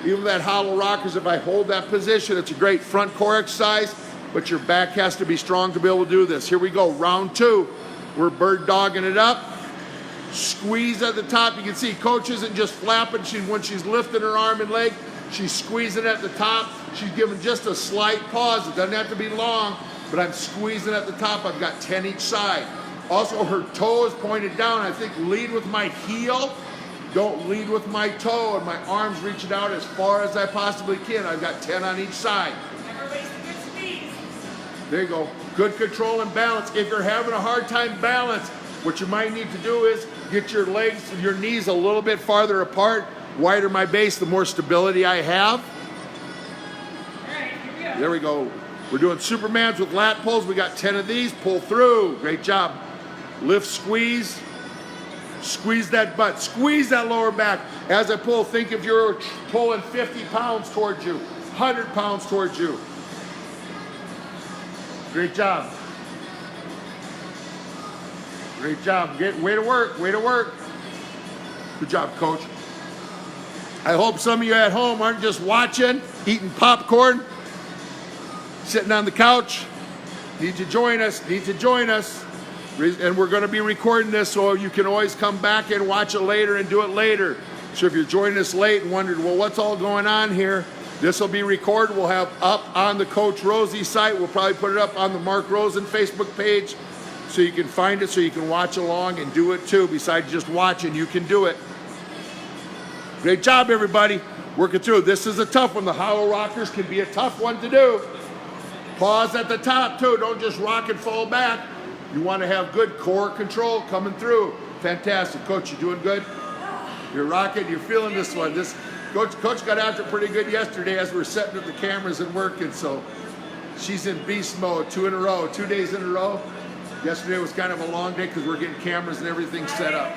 Even that hollow rockers, if I hold that position, it's a great front core exercise. but your back has to be strong to be able to do this. Here we go, round 2. We're bird dogging it up. Squeeze at the top. You can see Coach isn't just flapping. When she's lifting her arm and leg, she's squeezing at the top. She's giving just a slight pause. It doesn't have to be long, but I'm squeezing at the top. I've got 10 each side. Also, her toe is pointed down. I think lead with my heel. Don't lead with my toe, and my arms reaching out as far as I possibly can. I've got 10 on each side. Never waste a good squeeze. There you go. Good control and balance. If you're having a hard time balance, what you might need to do is get your legs, your knees a little bit farther apart. Wider my base, the more stability I have. All right, here we go. There we go. We're doing Supermans with lat pulls. We got 10 of these. Pull through. Great job. Lift, squeeze. Squeeze that butt. Squeeze that lower back. As I pull, think if you're pulling 50 pounds towards you, 100 pounds towards you. Great job. Great job. Way to work. Way to work. Good job, Coach. I hope some of you at home aren't just watching, eating popcorn, sitting on the couch. Need to join us. Need to join us. And we're going to be recording this, so you can always come back and watch it later and do it later. So if you're joining us late and wondering, well, what's all going on here? This will be recorded. We'll have up on the Coach Rozy site. We'll probably put it up on the Mark Rosen Facebook page, so you can find it, so you can watch along and do it too. Besides just watching, you can do it. Great job, everybody. Working through. This is a tough one. The hollow rockers can be a tough one to do. Pause at the top too. Don't just rock and fall back. You want to have good core control coming through. Fantastic. Coach, you doing good? You're rocking. You're feeling this one. Coach got after it pretty good yesterday as we were setting up the cameras and working. So she's in beast mode. 2 in a row. 2 days in a row. Yesterday was kind of a long day because we're getting cameras and everything set up.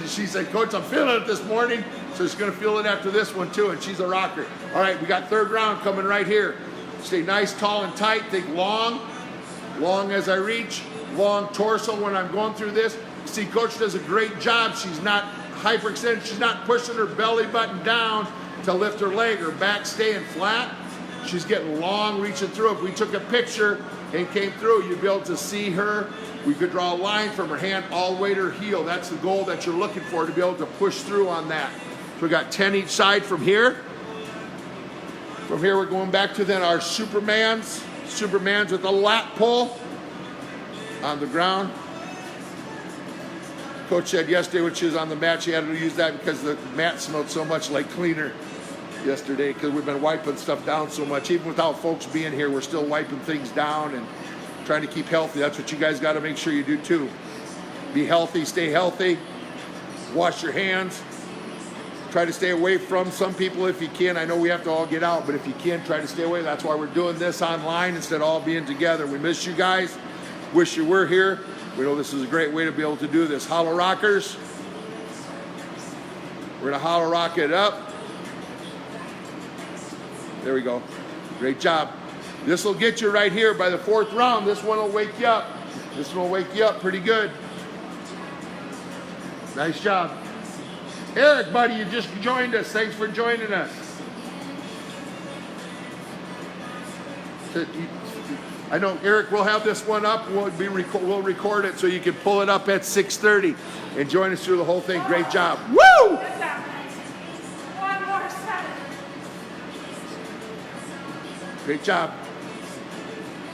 She said, Coach, I'm feeling it this morning, so she's going to feel it after this one too, and she's a rocker. All right, we got third round coming right here. Stay nice, tall, and tight. Think long as I reach, long torso when I'm going through this. See, Coach does a great job. She's not hyperextended. She's not pushing her belly button down to lift her leg. Her back staying flat. She's getting long, reaching through. If we took a picture and came through, you'd be able to see her. We could draw a line from her hand all the way to her heel. That's the goal that you're looking for, to be able to push through on that. So we got 10 each side from here. From here, we're going back to then our Supermans. Supermans with a lat pull on the ground. Coach said yesterday when she was on the mat, she had to use that because the mat smelled so much like cleaner yesterday, because we've been wiping stuff down so much. Even without folks being here, we're still wiping things down and trying to keep healthy. That's what you guys got to make sure you do too. Be healthy, stay healthy, wash your hands. Try to stay away from some people if you can. I know we have to all get out, but if you can, try to stay away. That's why we're doing this online instead of all being together. We miss you guys. Wish you were here. We know this is a great way to be able to do this. Hollow rockers. We're going to hollow rock it up. There we go. Great job. This will get you right here by the 4th round. This one will wake you up. This one will wake you up pretty good. Nice job. Eric, buddy, you just joined us. Thanks for joining us. I know, Eric, we'll have this one up. We'll record it so you can pull it up at 6:30 and join us through the whole thing. Great job. Woo! One more set. Great job.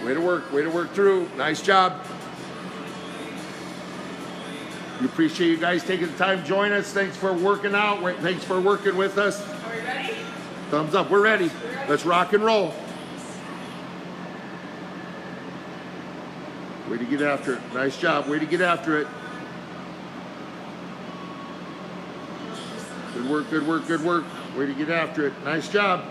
Way to work through. Nice job. We appreciate you guys taking the time to join us. Thanks for working out. Thanks for working with us. Are we ready? Thumbs up. We're ready. Let's rock and roll. Way to get after it. Nice job. Way to get after it. Good work, good work, good work. Way to get after it. Nice job.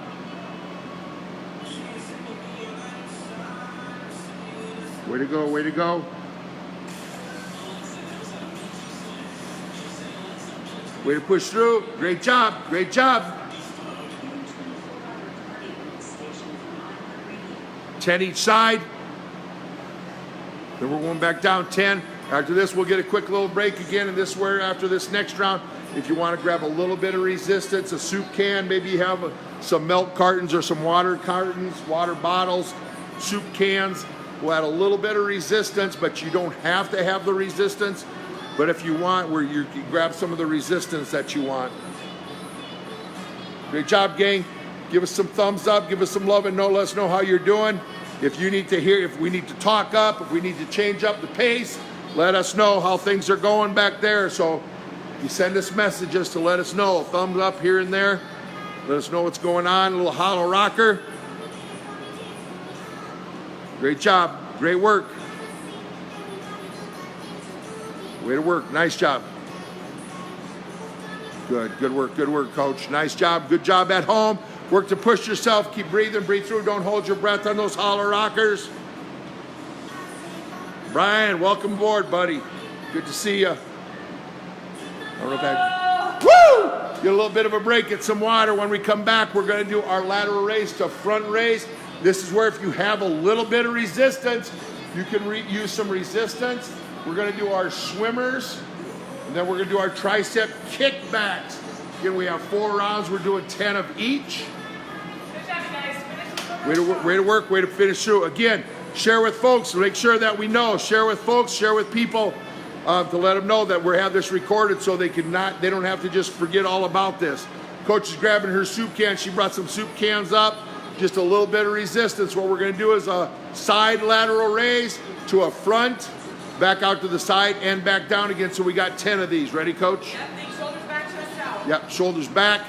Way to go, way to go. Way to push through. Great job, great job. 10 each side. Then we're going back down 10. After this, we'll get a quick little break again, and this is where after this next round, If you want to grab a little bit of resistance, a soup can, maybe you have some milk cartons or some water cartons, water bottles, soup cans will add a little bit of resistance, but you don't have to have the resistance. But if you want, where you can grab some of the resistance that you want. Great job, gang. Give us some thumbs up, give us some love, and let us know how you're doing. If you need to hear, if we need to talk up, if we need to change up the pace, let us know how things are going back there. So you send us messages to let us know. Thumbs up here and there. Let us know what's going on. A little hollow rocker. Great job. Great work. Way to work. Nice job. Good work, coach. Nice job. Good job at home. Work to push yourself. Keep breathing. Breathe through. Don't hold your breath on those hollow rockers. Brian, welcome aboard, buddy. Good to see you. I don't know if that... Woo! Get a little bit of a break. Get some water. When we come back, we're going to do our lateral raise to front raise. This is where if you have a little bit of resistance, you can use some resistance. We're going to do our swimmers, and then we're going to do our tricep kickbacks. Again, we have 4 rounds. We're doing 10 of each. Good job, guys. Way to work, way to finish through. Again, share with folks. Make sure that we know. Share with folks. Share with people to let them know that we have this recorded, so they don't have to just forget all about this. Coach is grabbing her soup can. She brought some soup cans up. Just a little bit of resistance. What we're going to do is a side lateral raise to a front, back out to the side, and back down again. So we got 10 of these. Ready, coach? Yep, think shoulders back, chest out. Yep, shoulders back,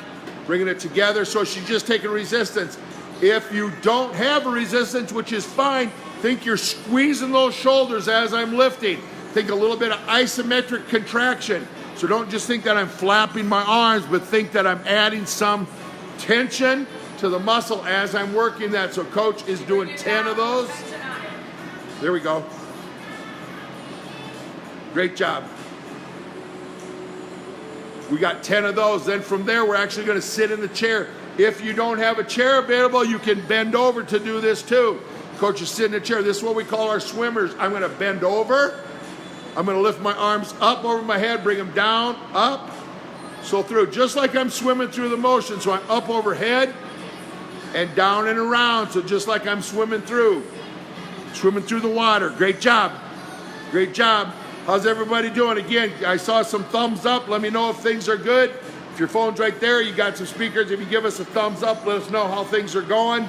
bringing it together. So she's just taking resistance. If you don't have a resistance, which is fine, think you're squeezing those shoulders as I'm lifting. Think a little bit of isometric contraction. So don't just think that I'm flapping my arms, but think that I'm adding some tension to the muscle as I'm working that. So coach is doing 10 of those. There we go. Great job. We got 10 of those. Then from there, we're actually going to sit in the chair. If you don't have a chair available, you can bend over to do this too. Coach is sitting in a chair. This is what we call our swimmers. I'm going to bend over. I'm going to lift my arms up over my head, bring them down, up, so through. Just like I'm swimming through the motion. So I'm up overhead and down and around. So just like I'm swimming through the water. Great job. Great job. How's everybody doing? Again, I saw some thumbs up. Let me know if things are good. If your phone's right there, you got some speakers. If you give us a thumbs up, let us know how things are going.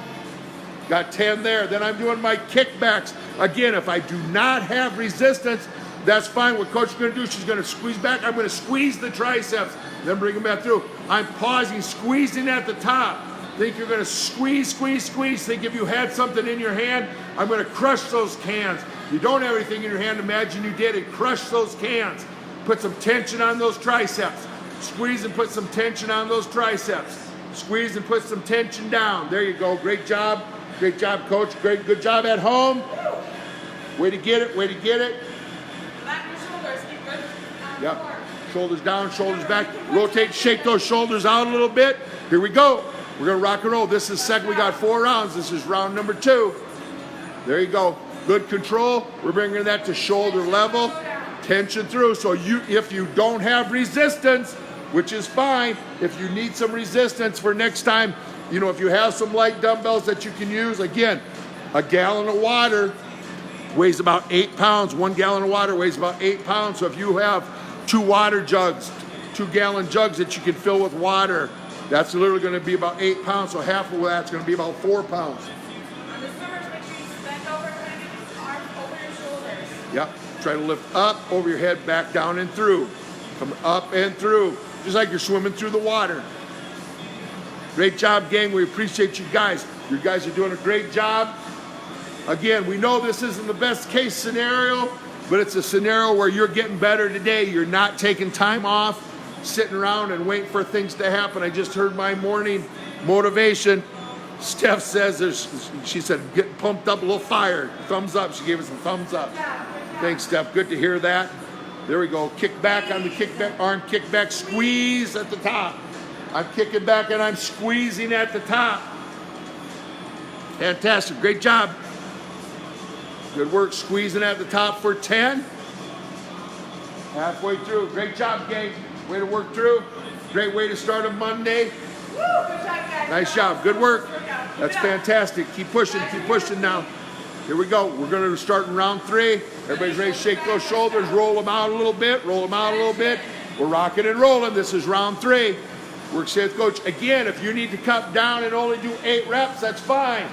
Got 10 there. Then I'm doing my kickbacks. Again, if I do not have resistance, that's fine. What coach is going to do, she's going to squeeze back. I'm going to squeeze the triceps, then bring them back through. I'm pausing, squeezing at the top. Think you're going to squeeze, squeeze, squeeze. Think if you had something in your hand, I'm going to crush those cans. If you don't have anything in your hand, imagine you did and crush those cans. Put some tension on those triceps. Squeeze and put some tension on those triceps. Squeeze and put some tension down. There you go. Great job. Great job, coach. Great, good job at home. Way to get it. Way to get it. Flatten your shoulders. Keep good. Yep. Shoulders down, shoulders back. Rotate, shake those shoulders out a little bit. Here we go. We're going to rock and roll. This is second. We got 4 rounds. This is round number 2. There you go. Good control. We're bringing that to shoulder level. Tension through. So if you don't have resistance, which is fine, if you need some resistance for next time, if you have some light dumbbells that you can use, again, a gallon of water weighs about 8 pounds. 1 gallon of water weighs about 8 pounds. So if you have 2 water jugs, 2-gallon jugs that you can fill with water, that's literally going to be about 8 pounds. So half of that's going to be about 4 pounds. On the swimmers, make sure you bend over, try to get these arms over your shoulders. Yep. Try to lift up over your head, back down and through. Come up and through, just like you're swimming through the water. Great job, gang. We appreciate you guys. You guys are doing a great job. Again, we know this isn't the best case scenario, but it's a scenario where you're getting better today. You're not taking time off, sitting around and waiting for things to happen. I just heard my morning motivation. Steph says, she said, get pumped up, a little fire. Thumbs up. She gave us a thumbs up. Thanks, Steph. Good to hear that. There we go. Kick back on the kickback, arm kickback, squeeze at the top. I'm kicking back and I'm squeezing at the top. Fantastic. Great job. Good work squeezing at the top for 10. Halfway through. Great job, gang. Way to work through. Great way to start a Monday. Woo, good job, guys. Nice job. Good work. Keep That's it up. fantastic. Keep pushing now. Here we go. We're going to start in round 3. Everybody's ready to shake those shoulders. Roll them out a little bit. Roll them out a little bit. We're rocking and rolling. This is round 3. Work with coach. Again, if you need to cut down and only do 8 reps, that's fine.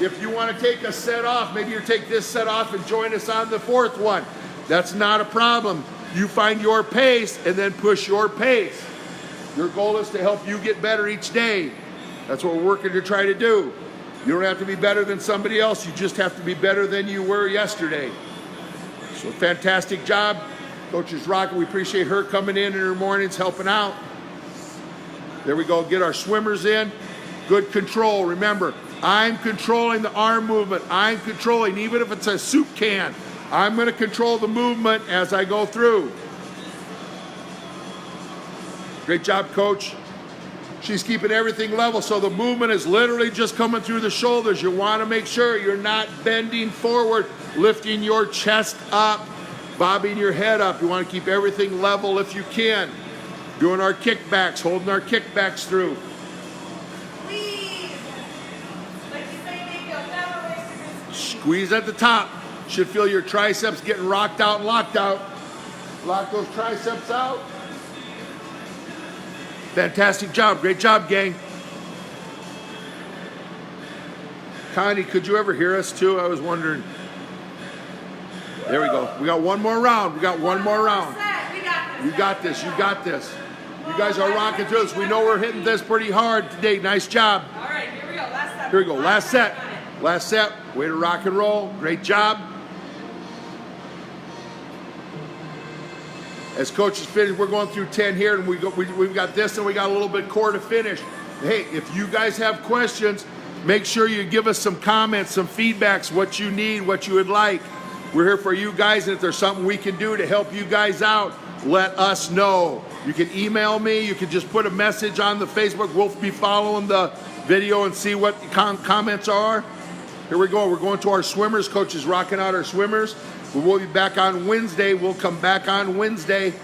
If you want to take a set off, maybe you take this set off and join us on the 4th one. That's not a problem. You find your pace and then push your pace. Your goal is to help you get better each day. That's what we're working to try to do. You don't have to be better than somebody else. You just have to be better than you were yesterday. So fantastic job. Coach is rocking. We appreciate her coming in her mornings, helping out. There we go. Get our swimmers in. Good control. Remember, I'm controlling the arm movement. I'm controlling, even if it's a soup can, I'm going to control the movement as I go through. Great job, coach. She's keeping everything level, so the movement is literally just coming through the shoulders. You want to make sure you're not bending forward, lifting your chest up, bobbing your head up. You want to keep everything level if you can. Doing our kickbacks, holding our kickbacks through. Squeeze at the top. Should feel your triceps getting rocked out and locked out. Lock those triceps out. Fantastic job. Great job, gang. Connie, could you ever hear us too? I was wondering. There we go. We got one more round. We got one more round. You got this. You got this. You guys are rocking through this. We know we're hitting this pretty hard today. Nice job. All right, here we go. Last set. Here we go. Last set. Last set. Way to rock and roll. Great job. As coach is finished, we're going through 10 here, and we've got this, and we got a little bit core to finish. Hey, if you guys have questions, make sure you give us some comments, some feedbacks, what you need, what you would like. We're here for you guys, and if there's something we can do to help you guys out, let us know. You can email me. You can just put a message on the Facebook. We'll be following the video and see what the comments are. Here we go. We're going to our swimmers. Coach is rocking out our swimmers. We'll be back on Wednesday. We'll come back on Wednesday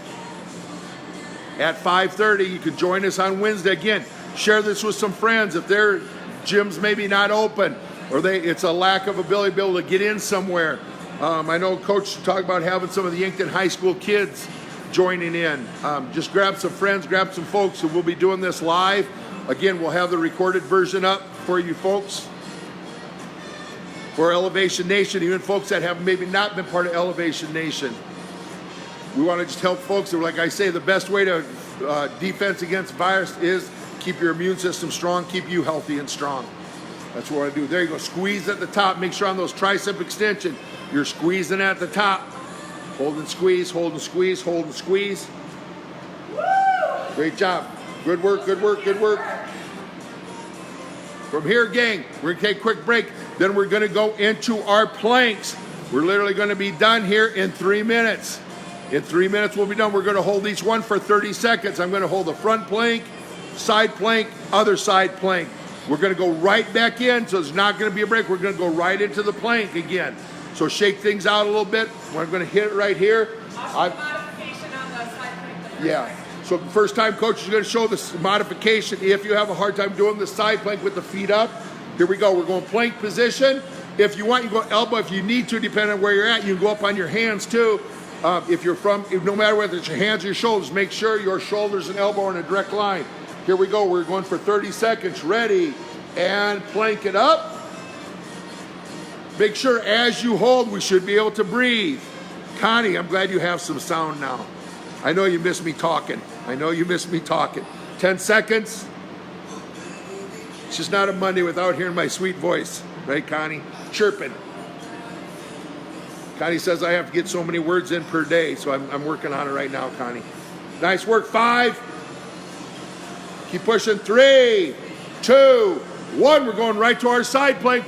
at 5:30. You can join us on Wednesday. Again, share this with some friends. If their gym's maybe not open or it's a lack of ability to be able to get in somewhere. I know Coach talked about having some of the Yankton High School kids joining in. Just grab some friends, grab some folks, and we'll be doing this live. Again, we'll have the recorded version up for you folks. For Elevation Nation, even folks that have maybe not been part of Elevation Nation. We want to just help folks. Like I say, the best way to defense against virus is keep your immune system strong, keep you healthy and strong. That's what we want to do. There you go. Squeeze at the top. Make sure on those tricep extension, you're squeezing at the top. Hold and squeeze, hold and squeeze, hold and squeeze. Woo! Great job. Good work, good work, good work. From here, gang, we're going to take a quick break. Then we're going to go into our planks. We're literally going to be done here in 3 minutes. In 3 minutes, we'll be done. We're going to hold each one for 30 seconds. I'm going to hold the front plank, side plank, other side plank. We're going to go right back in, so there's not going to be a break. We're going to go right into the plank again. So shake things out a little bit. We're going to hit it right here. Modification on the side plank. Yeah. So first time coach is going to show this modification. If you have a hard time doing the side plank with the feet up, here we go. We're going plank position. If you want, you go elbow. If you need to, depending on where you're at, you can go up on your hands too. No matter whether it's your hands or your shoulders, make sure your shoulders and elbow are in a direct line. Here we go. We're going for 30 seconds. Ready, and plank it up. Make sure as you hold, we should be able to breathe. Connie, I'm glad you have some sound now. I know you miss me talking. 10 seconds. It's just not a Monday without hearing my sweet voice. Right, Connie? Chirping. Connie says I have to get so many words in per day, so I'm working on it right now, Connie. Nice work. 5. Keep pushing. 3, 2, 1. We're going right to our side plank.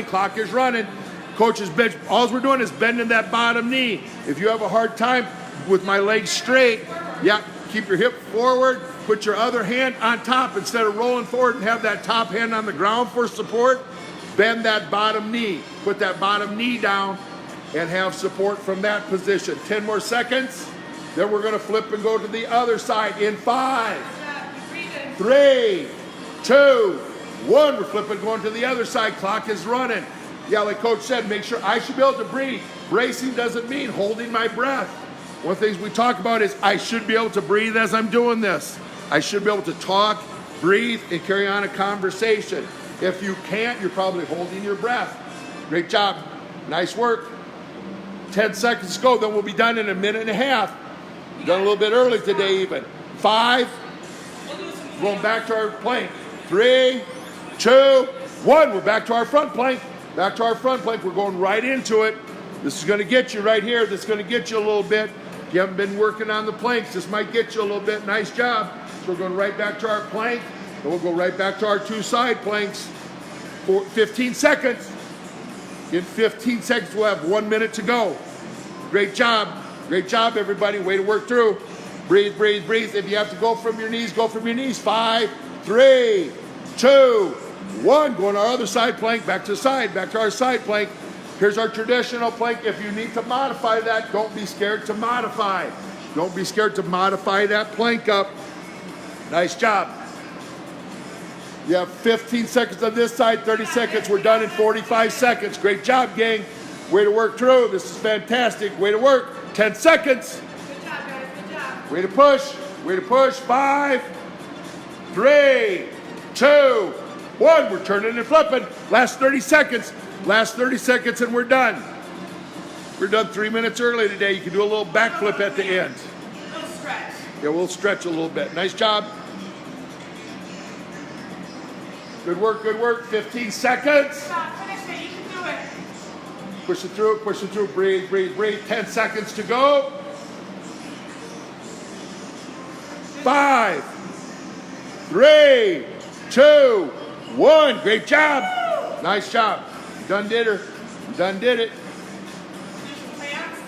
Clock is running. Coach's bench. All we're doing is bending that bottom knee. If you have a hard time with my legs straight, yeah, keep your hip forward. Put your other hand on top instead of rolling forward and have that top hand on the ground for support. Bend that bottom knee. Put that bottom knee down and have support from that position. 10 more seconds. Then we're gonna flip and go to the other side in 5, Breathing. 3, 2, 1. We're flipping, going to the other side. Clock is running. Yeah, like Coach said, make sure I should be able to breathe. Bracing doesn't mean holding my breath. One of the things we talk about is I should be able to breathe as I'm doing this. I should be able to talk, breathe, and carry on a conversation. If you can't, you're probably holding your breath. Great job. Nice work. 10 seconds to go, then we'll be done in a minute and a half. Done a little bit early today even. 5, going back to our plank. 3, 2, 1. We're back to our front plank. Back to our front plank. We're going right into it. This is going to get you right here. This is going to get you a little bit. If you haven't been working on the planks, this might get you a little bit. Nice job. So we're going right back to our plank. And we'll go right back to our 2 side planks for 15 seconds. In 15 seconds, we'll have 1 minute to go. Great job. Great job, everybody. Way to work through. Breathe, breathe, breathe. If you have to go from your knees, go from your knees. 5, 3, 2, 1. Go on our other side plank. Back to the side. Back to our side plank. Here's our traditional plank. If you need to modify that, don't be scared to modify. Don't be scared to modify that plank up. Nice job. You have 15 seconds on this side, 30 seconds. We're done in 45 seconds. Great job, gang. Way to work through. This is fantastic. Way to work. 10 seconds. Good job, guys. Good job. Way to push. Way to push. 5, 3, 2, 1. We're turning and flipping. Last 30 seconds. Last 30 seconds and we're done. We're done 3 minutes early today. You can do a little backflip at the end. Little stretch. Yeah, we'll stretch a little bit. Nice job. Good work, good work. 15 seconds. Stop. Finish it. You can do it. Push it through, push it through. Breathe, breathe, breathe. 10 seconds to go. 5, 3, 2, 1. Great job. Nice job. Done did her. Done did it. Do some clamps.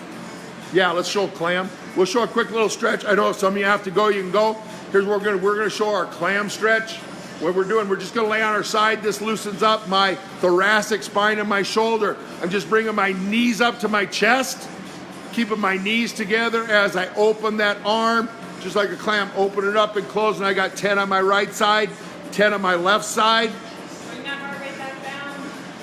Yeah, let's show clam. We'll show a quick little stretch. I know some of you have to go, you can go. Here's what we're gonna show our clam stretch. What we're doing, we're just gonna lay on our side. This loosens up my thoracic spine and my shoulder. I'm just bringing my knees up to my chest, keeping my knees together as I open that arm, just like a clam. Open it up and close, and I got 10 on my right side, 10 on my left side. Bring that heart rate back down.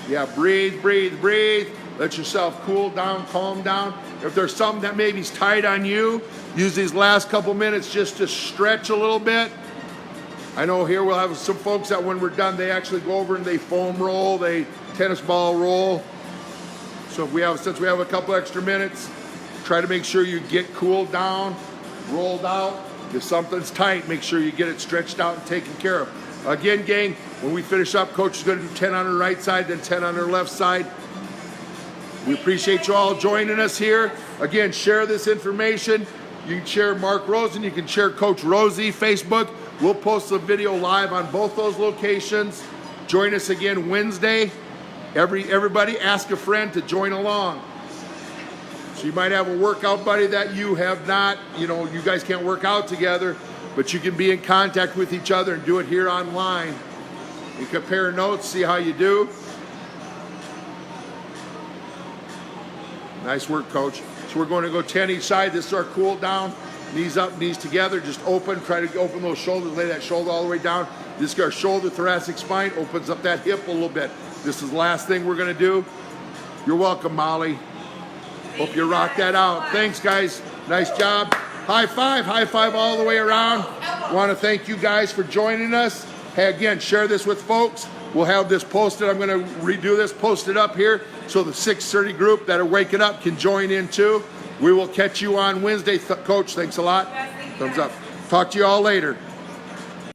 Yeah, breathe, breathe, breathe. Let yourself cool down, calm down. If there's something that maybe's tight on you, use these last couple minutes just to stretch a little bit. I know here we'll have some folks that when we're done, they actually go over and they foam roll, they tennis ball roll. So since we have a couple extra minutes, try to make sure you get cooled down, rolled out. If something's tight, make sure you get it stretched out and taken care of. Again, gang, when we finish up, Coach is going to do 10 on her right side, then 10 on her left side. We appreciate you all joining us here. Again, share this information. You can share Mark Rosen, you can share Coach Rozy Facebook. We'll post the video live on both those locations. Join us again Wednesday. Everybody ask a friend to join along. So you might have a workout buddy that you have not, you guys can't work out together, but you can be in contact with each other and do it here online. You compare notes, see how you do. Nice work, Coach. So we're going to go 10 each side. This is our cool down. Knees up, knees together. Just open. Try to open those shoulders. Lay that shoulder all the way down. This is our shoulder, thoracic spine. Opens up that hip a little bit. This is the last thing we're going to do. You're welcome, Molly. Hope you rock that out. Thanks, guys. Nice job. High five all the way around. Want to thank you guys for joining us. Hey, again, share this with folks. We'll have this posted. I'm going to redo this, post it up here so the 6:30 group that are waking up can join in too. We will catch you on Wednesday. Coach, thanks a lot. Thumbs up. Talk to you all later.